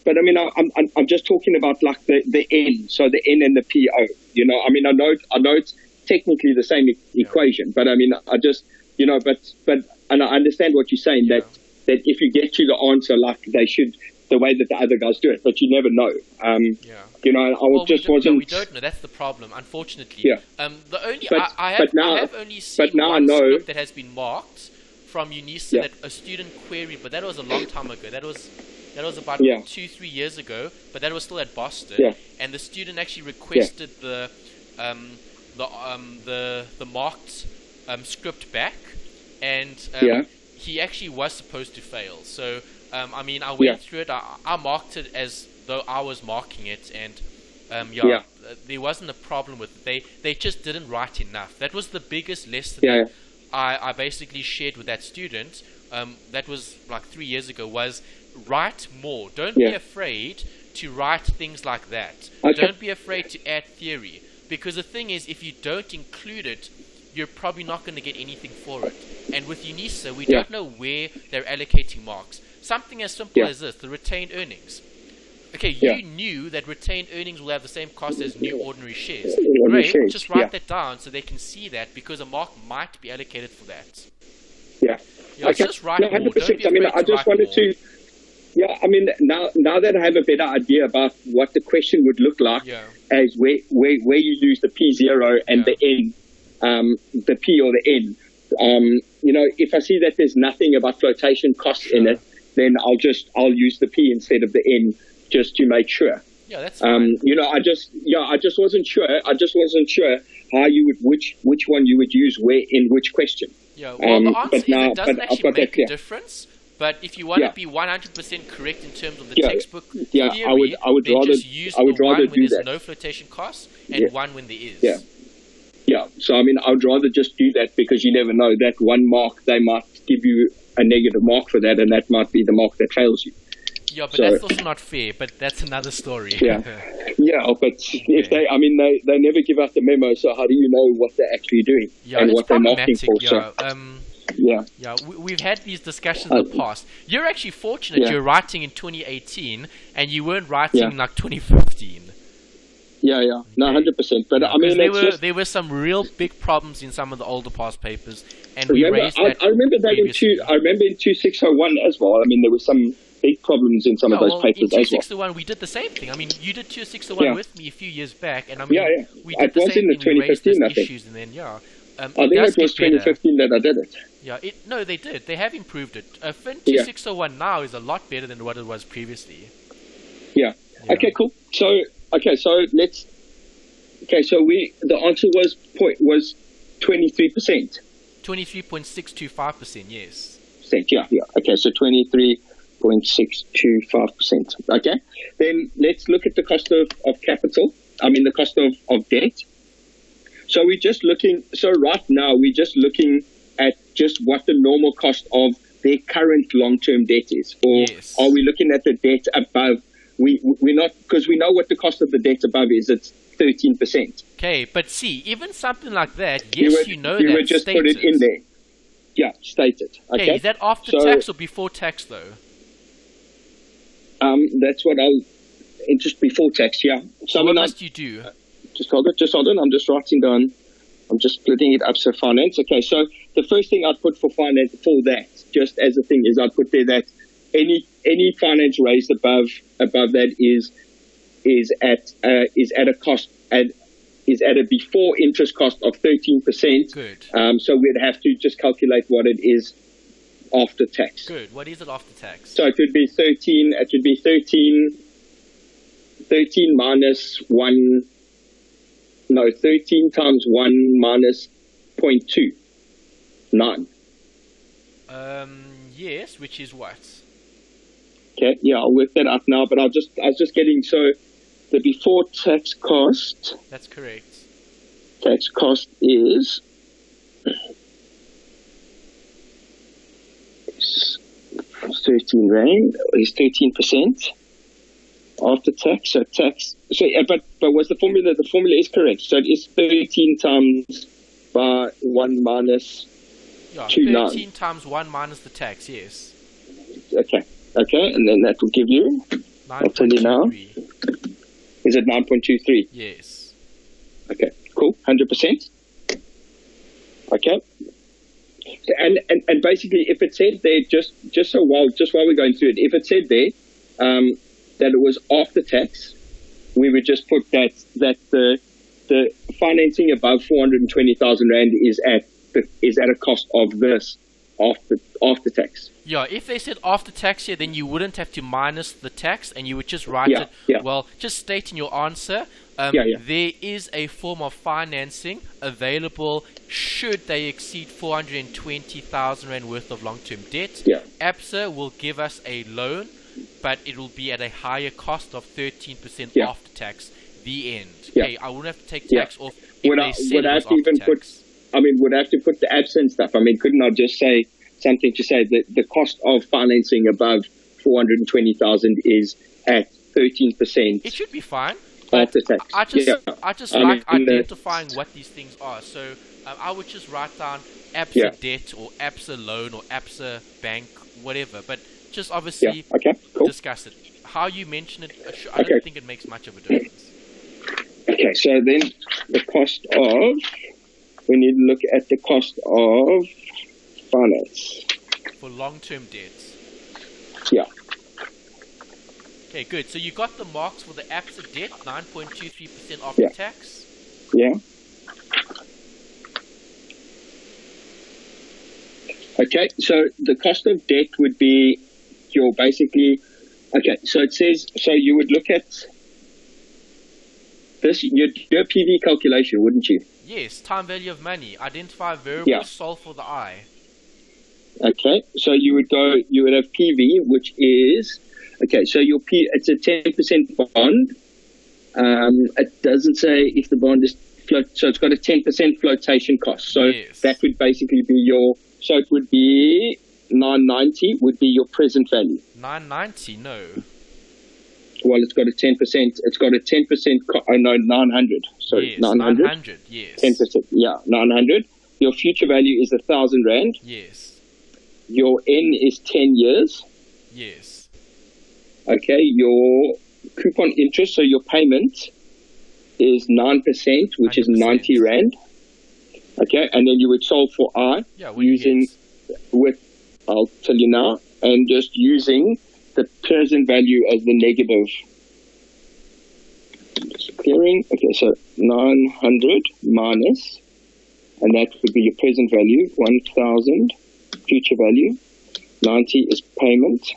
But I mean, I'm just talking about like the N, so the N and the PO. I mean, I know it's technically the same equation, but I mean, I just, and I understand what you're saying that if you get to the answer, like they should the way that the other guys do it, but you never know. You know, we don't know. That's the problem, unfortunately. Yeah. The only but, I have only seen one script that has been marked from UNISA that a student queried, but that was a long time ago. That was about 2-3 years ago, but that was still at Boston. Yeah. And the student actually requested the marked script back, and he actually was supposed to fail. So I mean, I went through it. I marked it as though I was marking it, and there wasn't a problem with it. They just didn't write enough. That was the biggest lesson that I basically shared with that student. That was like 3 years ago. Was write more. Don't be afraid to write things like that. Okay. Don't be afraid to add theory, because the thing is, if you don't include it, you're probably not going to get anything for it. And with UNISA, we don't know where they're allocating marks. Something as simple as this, the retained earnings. Okay, you knew that retained earnings will have the same cost as new ordinary shares. Great, just write that down so they can see that, because a mark might be allocated for that. Just write more. 100%. I mean, I just wanted to... Yeah, I mean, now that I have a better idea about what the question would look like, as where you use the P0 and the N, the P or the N, you know, if I see that there's nothing about flotation costs in it, then I'll use the P instead of the N, just to make sure. Yeah, that's fine. You know, I just wasn't sure. I just wasn't sure how you would, which one you would use where in which question. Yeah, well, the answer is it doesn't actually make a difference. But if you want to be 100% correct in terms of the textbook theory, I would rather just use one when there's no flotation costs and one when there is. Yeah. So I mean, I would rather just do that, because you never know, that one mark they might give you a negative mark for that, and that might be the mark that fails you. Yeah, but that's also not fair. But that's another story. But if they never give out the memo, so how do you know what they're actually doing and what they're marking for? We've had these discussions in the past. You're actually fortunate you're writing in 2018 and you weren't writing in like 2015. No, 100%. But I mean, there were some real big problems in some of the older past papers, and we raised that. I remember that I remember in 2601 as well. I mean, there were some big problems in some of those papers in as well. 2601, we did the same thing. I mean, you did 2601 with me a few years back, and I mean, we did the same thing. We raised these issues, and then I think it was 2015 that I did it. No, they did. They have improved it. FIN3601 now is a lot better than what it was previously. Okay, cool. So the answer was 23%. 23.625%, yes. Okay, so 23.625%. Okay, then let's look at the cost of capital. I mean, the cost of debt. So right now we're just looking at just what the normal cost of their current long-term debt is, or are we looking at the debt above? We're not, because we know what the cost of the debt above is. It's 13%. Okay, but see, even something like that, you would just stated. Put it in there. Yeah, stated. Okay, is that after tax or before tax though? That's what interest before tax. Yeah. So what must you do? Just hold on. I'm just writing down. I'm just splitting it up. So finance. Okay, so the first thing I'd put for finance for that, just as a thing, is I'd put there that any finance raised above that is at a cost is at a before interest cost of 13%. Good. So we'd have to just calculate what it is after tax. Good. What is it after tax? So it would be 13. It would be 13 minus 1. No, 13 times 1 minus 0.2. 9. Yes, which is what? Okay, I'll work that up now, but I was just getting, so the before tax cost. That's correct. Tax cost is 13 rand, is 13% after tax. So but was the formula is correct. So it is 13 times by 1 minus 2 13 times 1 minus the tax, yes. Okay, and then that will give you, I'll tell you now. Is it 9.23? Yes. Okay, cool, 100%. Okay. And basically, if it said there, just while we're going through it, if it said there, that it was after tax, we would just put that the financing above 420,000 rand is at a cost of this after tax. Yeah, if they said after tax here, then you wouldn't have to minus the tax, and you would just write it. Yeah. Well, just state in your answer, there is a form of financing available should they exceed 420,000 rand worth of long-term debt. Yeah. ABSA will give us a loan, but it will be at a higher cost of 13% after tax. The end. Okay, I wouldn't have to take tax off if they said it was after tax. Would I have to put the ABSA and stuff? I mean, couldn't I just say something to say that the cost of financing above 420,000 is at 13%? It should be fine. After tax. I just like identifying what these things are. So I would just write down ABSA debt or ABSA loan or ABSA bank, whatever. But just obviously discuss it. How you mention it, I don't think it makes much of a difference. Okay, so then the cost of, we need to look at the cost of finance. For long-term debts. Yeah. Okay, good. So you got the marks for the ABSA debt, 9.23% after tax? Yeah. Okay, so the cost of debt would be your basically, so it says, so you would look at this, you'd do a PV calculation, wouldn't you? Yes, time value of money. Identify variables, solve for the I. Okay, so you would have PV, which is, so it's a 10% bond. It doesn't say if the bond is so it's got a 10% flotation cost. So that would basically be so it would be 990 would be your present value. 990, no. Well, it's got a 10%. It's got a 10%. 900. Sorry, yes, 900. 900. Yes. 10%. Yeah, 900. Your future value is 1,000 rand. Yes. Your N is 10 years. Yes. Okay. Your coupon interest, so your payment is 9%, which 100%. Is 90 rand. Okay, and then you would solve for I using I'll tell you now, and just using the present value as the negative. Just clearing. Okay, so 900 minus, and that would be your present value, 1,000, future value, 90 is payment,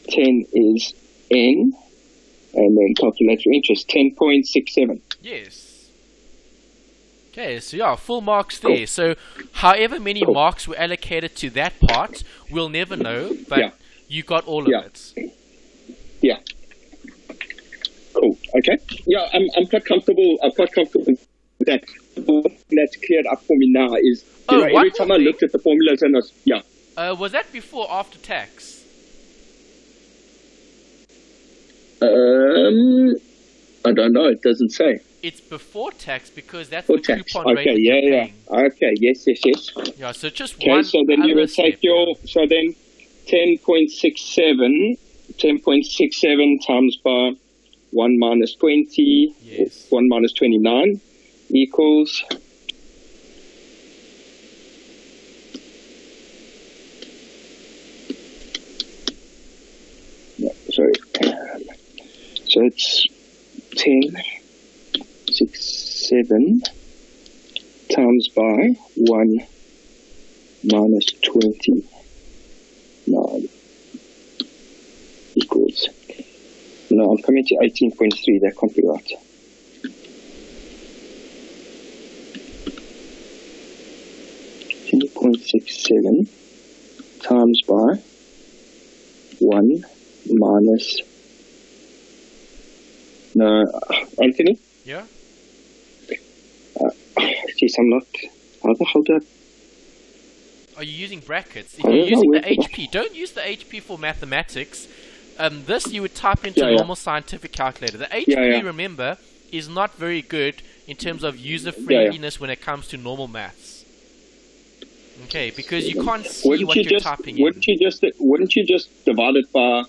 10 is N, and then calculate your interest, 10.67. Yes. Okay, so full marks there. Cool. So however many marks were allocated to that part, we'll never know, but you got all of it. Yeah. Cool. Okay. Yeah, I'm quite comfortable. I'm quite comfortable with that. That's cleared up for me now is every time I looked at the formulas and was that before or after tax? I don't know. It doesn't say. It's before tax because that's the coupon rate. Okay, Okay, yes. Yeah, so just one. Okay, so then you would take so then 10.67 times by 1 minus 20, 1 minus 29 equals so it's 10.67 times by 1 minus 29 equals, no, I'm coming to 18.3, that can't be right. .67 times by 1 minus, no, Anthony? Yeah? Geez, I'm not, how the hell do I? Are you using brackets? If you're using the HP, don't use the HP for mathematics. This you would type into a normal scientific calculator. The HP, remember, is not very good in terms of user-friendliness when it comes to normal maths. Okay, because you can't see what you're typing in. Wouldn't you just divide it by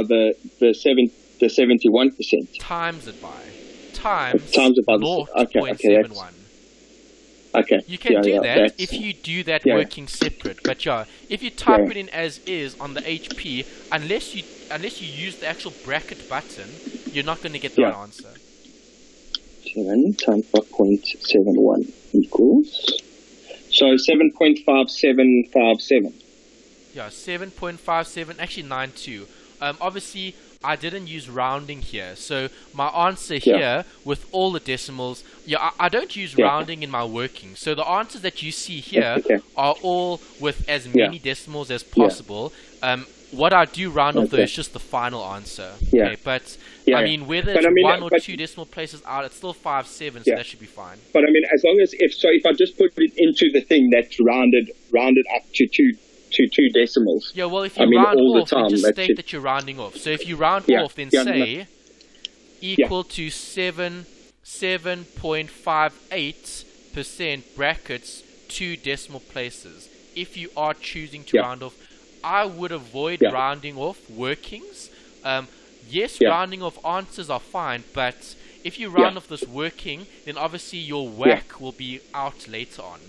the 71%? Times it by. Times it by 0.71. Okay. You can do that that's, if you do that working separate. But if you type it in as is on the HP, unless you use the actual bracket button, you're not going to get the right answer. 7 times 5.71 equals. So 7.5757. Yeah, 7.57, actually 92. Obviously, I didn't use rounding here. So my answer here with all the decimals, I don't use rounding in my working. So the answers that you see here are all with as many decimals as possible. What I do round off though is just the final answer. Okay, but I mean, whether it's one or two decimal places out, it's still 5.7, so that should be fine. But I mean, as long as if I just put it into the thing that's rounded up to two decimals. Yeah, well, if you round off, then just state that you're rounding off. So if you round off, then say equal to 7.58% brackets 2 decimal places. If you are choosing to round off, I would avoid rounding off workings. Rounding off answers are fine, but if you round off this working, then obviously your whack will be out later on.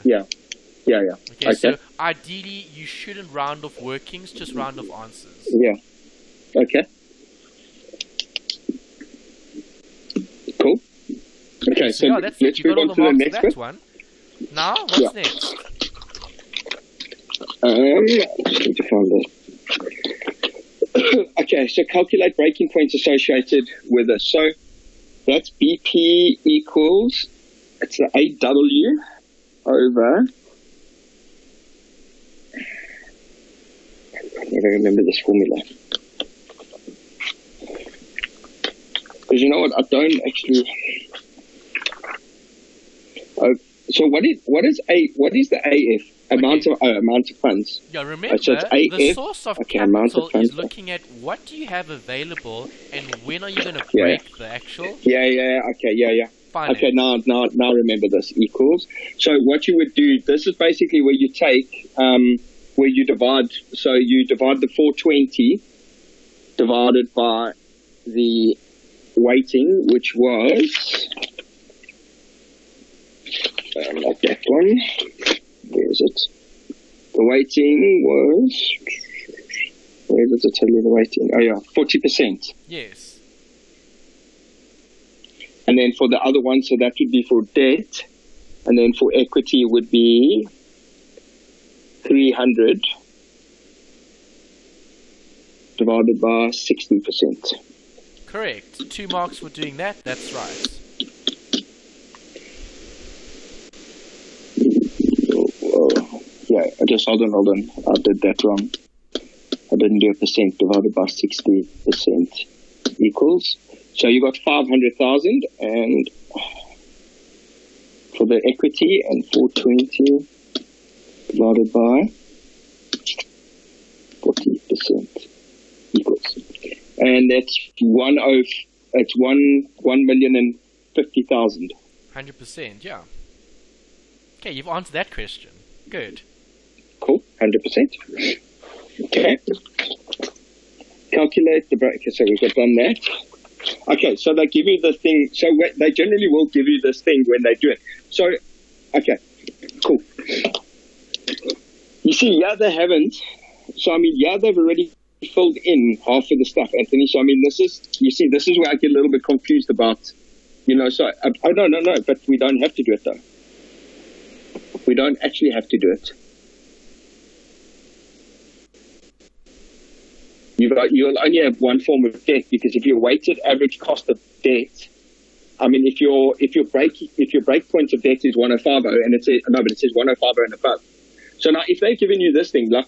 Okay, so ideally you shouldn't round off workings, just round off answers. Okay. Cool. Okay, so that's let's it. You move got on all to the the marks next for that one. Now, what's next? I just need to find it. Okay, so calculate breaking points associated with this. So that's BP equals, it's the AW over, I never remember this formula. Because you know what, I don't actually. So what is the AF? Amount of funds. Yeah, remember, so it's the source of capital is looking at what do you have available and when are you going to break the actual. Fine. Okay, now remember this equals. So what you would do, this is basically where you take, where you divide, so you divide the 420 divided by the weighting, which was, not that one. Where is it? The weighting was, where does it tell you the weighting? 40%. Yes. And then for the other one, so that would be for debt. And then for equity would be 300 divided by 60%. Correct. 2 marks for doing that. That's right. Just hold on. I did that wrong. I didn't do a percent divided by 60% equals. So you got 500,000 and for the equity and 420 divided by 40% equals. And that's 1,050,000. 100%, yeah. Okay, you've answered that question. Good. Cool, 100%. Okay. Calculate the bracket. So we've done that. Okay, so they give you the thing. So they generally will give you this thing when they do it. So, okay, cool. You see, they haven't. So, I mean, they've already filled in half of the stuff, Anthony. So, I mean, this is where I get a little bit confused about, so, no, but we don't have to do it, though. We don't actually have to do it. You'll only have one form of debt, because if your weighted average cost of debt, I mean, if your break point of debt is 105 and it says 105 and above. So now, if they've given you this thing, like,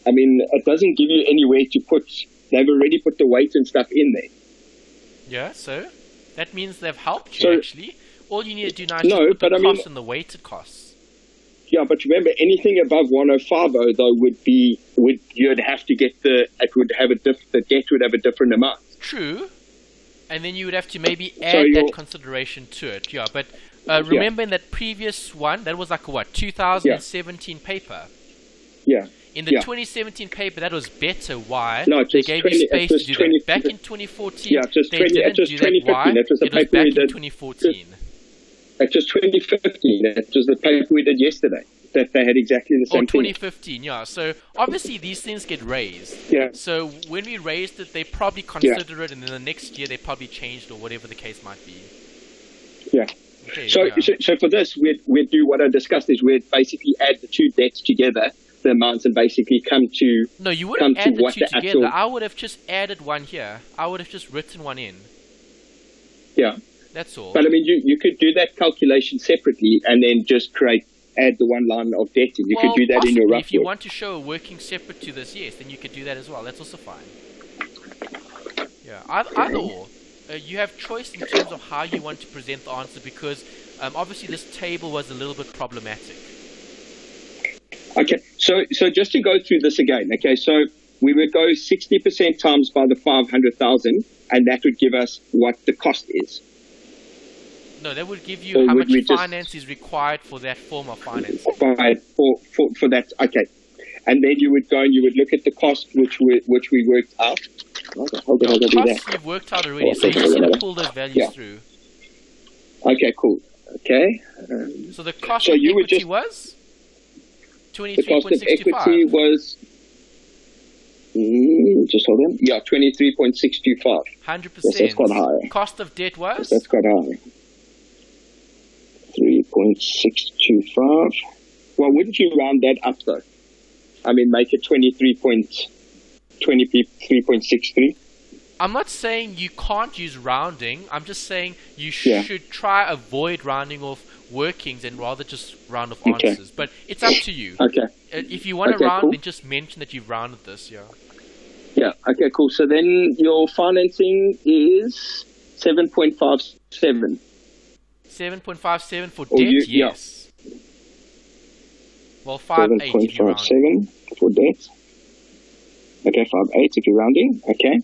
I mean, it doesn't give you anywhere to put. They've already put the weight and stuff in there. Yeah, so that means they've helped you actually. All you need to do now is put the costs and the weighted costs. Yeah, but remember, anything above 105 though you'd have to get the debt would have a different amount. True, and then you would have to maybe add that consideration to it. Yeah, but remember in that previous one, that was like a 2017 paper. Yeah. In the 2017 paper, that was better. Why? No, they gave you space to do that. Back in 2014, they didn't do that. Why? It was back in 2014. That was 2015. That was the paper we did yesterday. That they had exactly the same thing. 2015, yeah. So obviously these things get raised. Yeah. So when we raised it, they probably considered it, and then the next year they probably changed or whatever the case might be. Yeah. Okay, So for this, we'd do what I discussed is we'd basically add the two debts together, the amounts, and basically come to No, you wouldn't add the two together. actual... I would have just added one here. I would have just written one in. Yeah. That's all. But I mean, you could do that calculation separately and then just add the one line of debt in. You could do that in your rough. If you want to show a working separate to this, yes, then you could do that as well. That's also fine. Yeah, either or. You have choice in terms of how you want to present the answer, because obviously this table was a little bit problematic. Okay, so just to go through this again, okay, so we would go 60% times by the 500,000, and that would give us what the cost is. No, that would give you how much finance is required for that form of financing. For that, okay. And then you would go and you would look at the cost which we worked out. Hold on, costs you've worked out already, so you just need to pull those values through. Okay, cool. Okay. So the cost of equity was 23.65. The cost of equity was just hold on. Yeah, 23.625. 100%. Yes, that's quite high. Cost of debt was? Yes, that's quite high. 3.625. Well, wouldn't you round that up though? I mean, make it 23.63. I'm not saying you can't use rounding. I'm just saying you should try avoid rounding off workings and rather just round off answers. But it's up to you. Okay. If you want to round, then just mention that you've rounded this. Yeah. Yeah. Okay. Cool. So then your financing is 7.57. 7.57 for debt. Yes. Well, 5.8 for debt. Okay, 5.8 if you're rounding. Okay.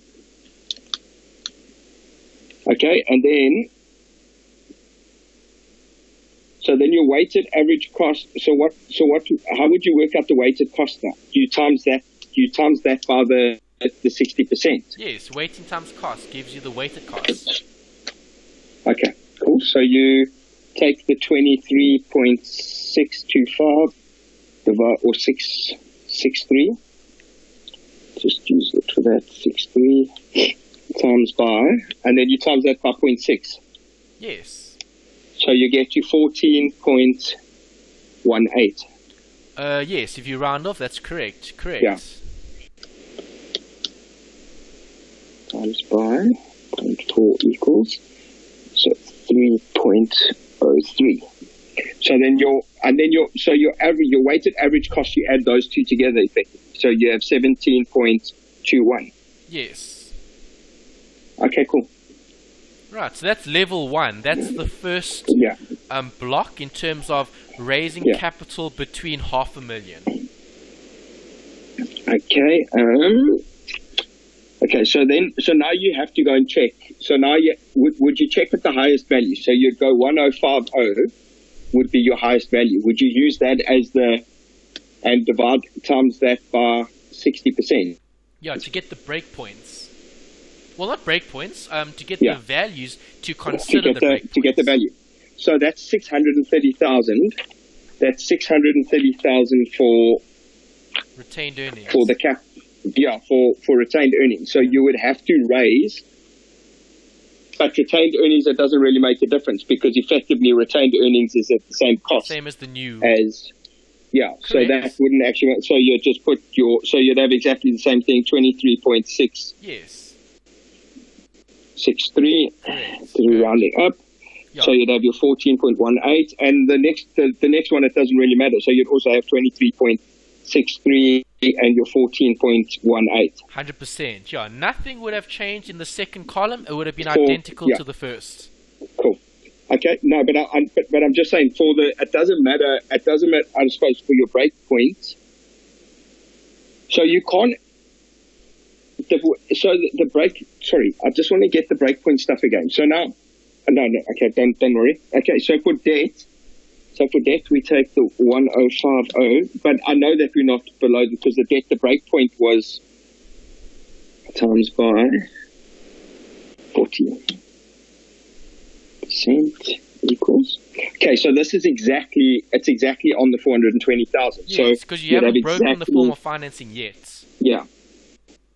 Okay, and then your weighted average cost. How would you work out the weighted cost now? Do you times that by the 60%? Yes, weighting times cost gives you the weighted cost. Okay, cool. So you take the 23.625 or 663. Just use it for that. 63 times by, and then you times that by 0.6. Yes. So you get to 14.18. Yes, if you round off, that's correct. Correct. Yeah. Times by 0.4 equals, so 3.03. So then your weighted average cost, you add those two together effectively. So you have 17.21. Yes. Okay, cool. Right, so that's level one. That's the first block in terms of raising capital between $500,000. Okay. Okay. So now you have to go and check. So now would you check at the highest value? So you'd go 1050 would be your highest value. Would you use that as and divide times that by 60%? Yeah, to get the breakpoints. Well, not breakpoints. To get the values to consider the breakpoints. To get the value. So that's 630,000. That's 630,000 for retained earnings. For the cap. Yeah, for retained earnings. So you would have to raise. But retained earnings, that doesn't really make a difference because effectively retained earnings is at the same cost. Same as the new. Yeah, so that wouldn't actually. So you just put you'd have exactly the same thing. 23.6. Yes. 63 through rounding up. Yeah. So you'd have your 14.18, and the next one it doesn't really matter. So you'd also have 23.63 and your 14.18. 100%. Yeah, nothing would have changed in the second column. It would have been identical to the first. Cool. Okay. No, but I'm just saying it doesn't matter. I suppose for your breakpoint. So you can't. Sorry, I just want to get the breakpoint stuff again. So now, no, okay, don't worry. Okay, so for debt we take the 1050, but I know that we're not below because the breakpoint was times by 40%. equals. Okay, so this is exactly on the 420,000. Yes, so because you haven't broken the form of financing yet. Yeah.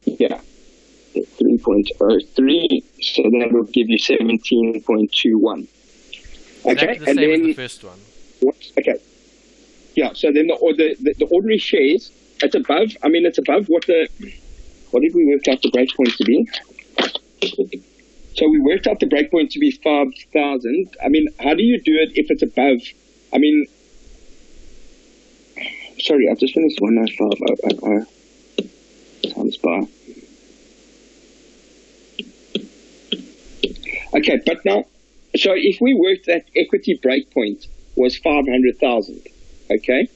3.03. So that will give you 17.21. Okay, the same as the first one. Okay. Yeah. So then the ordinary shares, it's above. I mean, it's above what did we work out the breakpoint to be? So we worked out the breakpoint to be 5,000. I mean, how do you do it if it's above? I mean, sorry, I've just finished 105 times by. Okay, but now, so if we worked that equity breakpoint was 500,000, okay?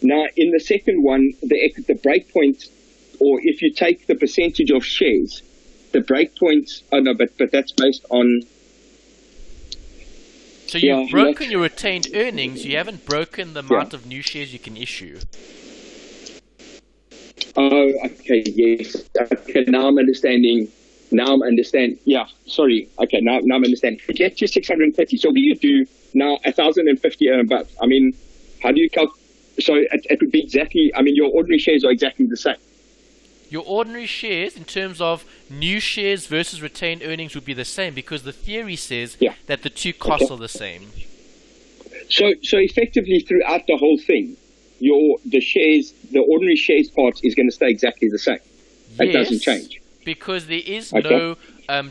Now, in the second one, the breakpoint, or if you take the percentage of shares, the breakpoint, but that's based on... So you've broken your retained earnings, you haven't broken the amount of new shares you can issue. Oh, okay, yes. Okay, now I'm understanding. Yeah, sorry. Okay, now I'm understanding. To get to 630, so what do you do now 1,050 and above? I mean, how do you calculate? So it would be exactly, I mean, your ordinary shares are exactly the same. Your ordinary shares, in terms of new shares versus retained earnings, would be the same because the theory says that the two costs are the same. So effectively throughout the whole thing, the ordinary shares part is going to stay exactly the same. It doesn't change. Because there is no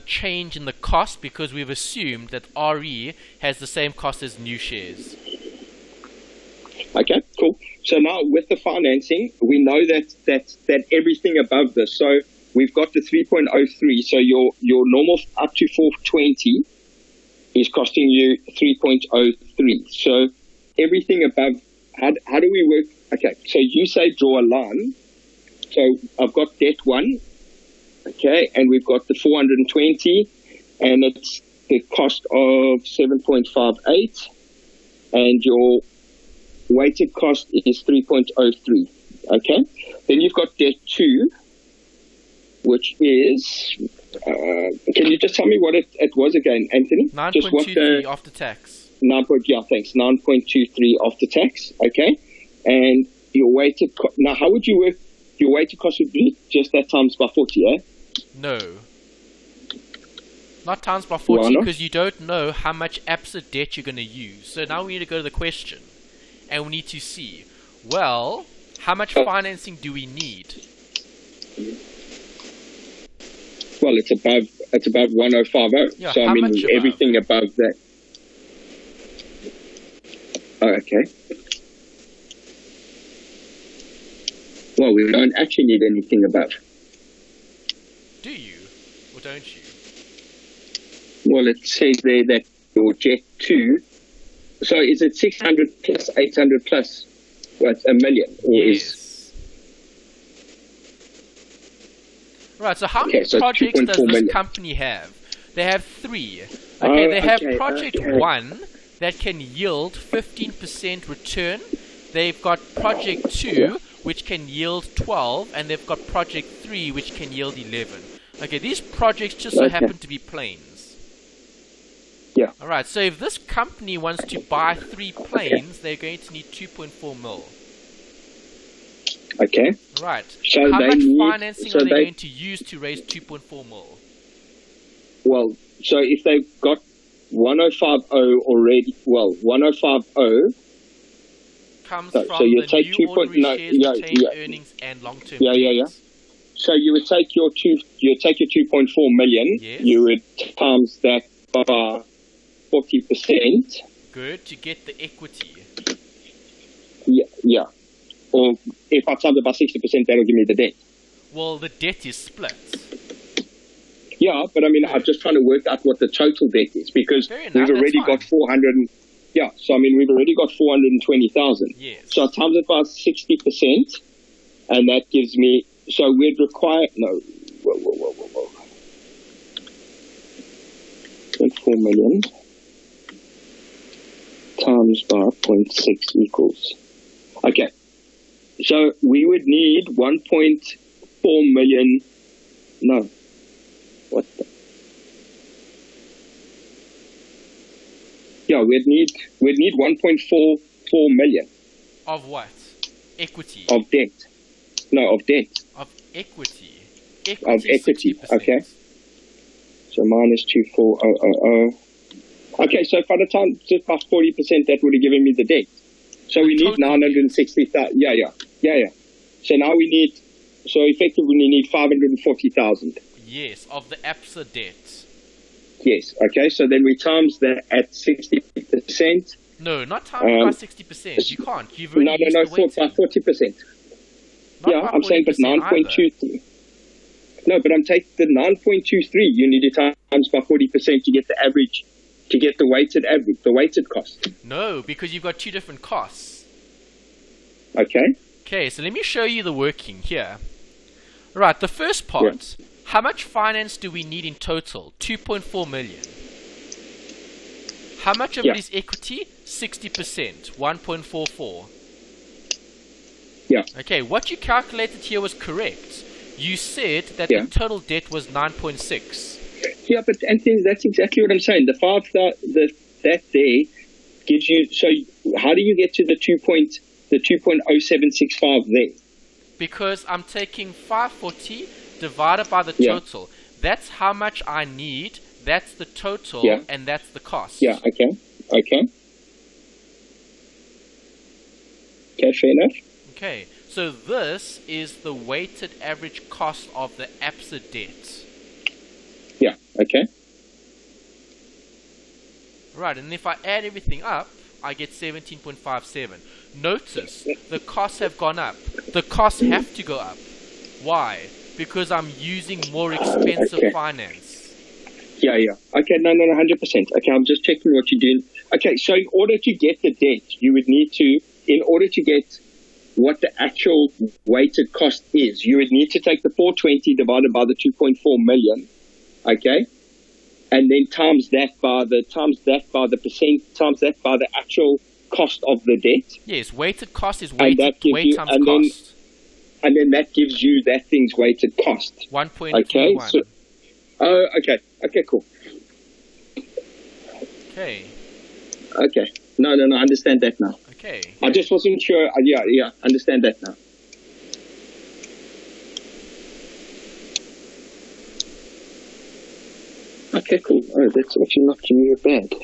change in the cost because we've assumed that RE has the same cost as new shares. Okay, cool. So now with the financing, we know that everything above this, so we've got the 3.03, so your normal up to 420 is costing you 3.03. So everything above, how do we work? Okay, so you say draw a line. So I've got debt 1, okay, and we've got the 420, and it's the cost of 7.58, and your weighted cost is 3.03, okay? Then you've got debt 2, which is, can you just tell me what it was again, Anthony? 9.23 after tax. 9.23 after tax, okay? And your weighted now how would you work? Your weighted cost would be just that times by 40, eh? No. Not times by 40 because you don't know how much absolute debt you're going to use. So now we need to go to the question. And we need to see, well, how much financing do we need? Well, it's above 1050. Yeah, so I mean everything above that. Oh, okay. Well, we don't actually need anything above. Do you? Or don't you? Well, it says there that your jet 2. So is it 600 plus 800 plus what, a million? Or yes. Right, so how many projects does this company have? They have 3. Okay, they have project 1 that can yield 15% return. They've got project 2 which can yield 12, and they've got project 3 which can yield 11. Okay, these projects just so happen to be planes. Yeah. Alright, so if this company wants to buy 3 planes, they're going to need 2.4 mil. Okay. Right. So how much financing are they going to use to raise 2.4 mil? Well, so if they've got 1050 already, 1050 comes from so you the take new ordinary shares, retained earnings, and long-term earnings. So you would take your 2.4 million. Yes. You would times that by 40%. Good, to get the equity. Yeah. Or if I times it by 60%, that'll give me the debt. Well, the debt is split. Yeah, but I mean, I'm just trying to work out what the total debt is because we've already got 400. So I mean, we've already got 420,000. Yes. So I times it by 60%, and that gives me. So we'd require 4 million times by 0.6 equals. Okay. So we would need 1.4 million. No. What the? Yeah, we'd need 1.44 million. Of what? Equity. Of debt. No, of debt. Of equity. Of equity. 60%. Okay. So minus 24,000. Okay, so by the time just by 40%, that would have given me the debt. So we need 960,000. Yeah. So now effectively we need 540,000. Yes, of the ABSA debt. Yes. Okay. So then we times that at 60%. No, not times by 60%. You can't. You've already No, used the weighting. by 40%. Not by I'm saying, but 9.23. No, but I'm taking the 9.23. You need to times by 40% to get the average, to get the weighted average, the weighted cost. No, because you've got two different costs. Okay. Okay, so let me show you the working here. Right, the first part. Yeah. How much finance do we need in total? 2.4 million. How much of it is equity? 60%, 1.44. Yeah. Okay, what you calculated here was correct. You said that the total debt was 9.6. Yeah, but Anthony, that's exactly what I'm saying. The that there gives you. So how do you get to the 2.0765 there? Because I'm taking 540 divided by the total. That's how much I need. That's the total, and that's the cost. Yeah. Okay. Okay, fair enough. Okay, so this is the weighted average cost of the ABSA debt. Yeah, okay. Right, and if I add everything up, I get 17.57. Notice, the costs have gone up. The costs have to go up. Why? Because I'm using more expensive finance. Yeah. Okay, no, 100%. Okay, I'm just checking what you're doing. Okay, so in order to get the debt, you would need to, in order to get what the actual weighted cost is, you would need to take the 420 divided by the 2.4 million, okay, and then times that by the actual cost of the debt. Yes, weighted cost is weight times cost. And then that gives you that thing's weighted cost. 1.31. Okay, so, okay, cool. Okay. No, I understand that now. Okay. I just wasn't sure. Yeah, understand that now. Okay, cool. Oh, that's actually not too bad.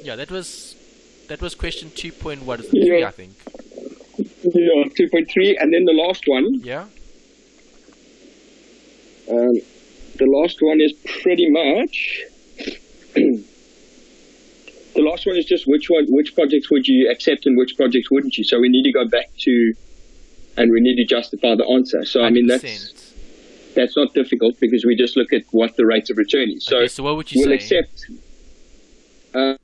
Yeah, that was question 2.3, I think. Yeah, 2.3, and then the last one. Yeah. The last one is pretty much. The last one is just which projects would you accept and which projects wouldn't you? So we need to go back to, and we need to justify the answer. So 100%. I mean that's not difficult because we just look at what the rate of return is. So, okay, so what would you say? We'll accept. Got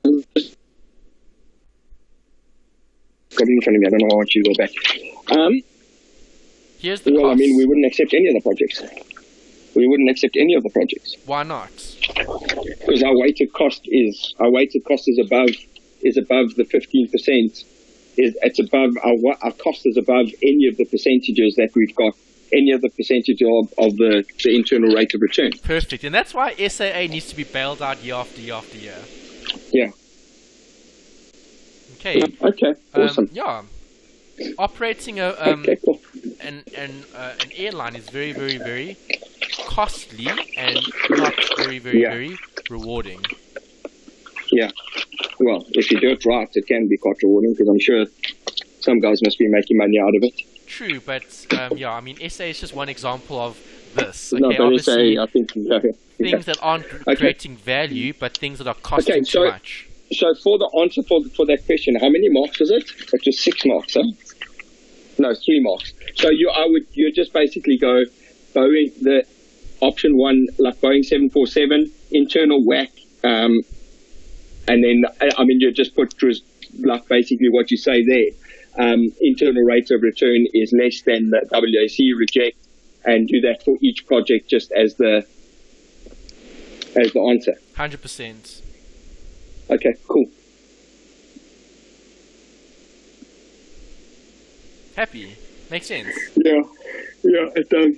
it in front of me. I don't know. I want you to go back. Here's the cost. I mean, we wouldn't accept any of the projects. We wouldn't accept any of the projects. Why not? Because our weighted cost is above the 15%. It's above our cost is above any of the percentages that we've got. Any of the percentage of the internal rate of return. Perfect, and that's why SAA needs to be bailed out year after year after year. Yeah. Okay. Okay. Awesome. Yeah. Operating cool. an airline is very, very, very costly and not very, very, very rewarding. Yeah. Well, if you do it right, it can be quite rewarding because I'm sure some guys must be making money out of it. True, but I mean, SA is just one example of this. Okay, no, but obviously, SA, I think, things that aren't creating value, but things that are costing too much. So for the answer for that question, how many marks is it? It's just 6 marks, huh? No, 3 marks. So you just basically go Boeing, the option 1, like Boeing 747, internal WAC, and then, I mean, you just put like basically what you say there. Internal rate of return is less than the WAC reject, and do that for each project just as the answer. 100%. Okay, cool. Happy. Makes sense. Yeah, it does.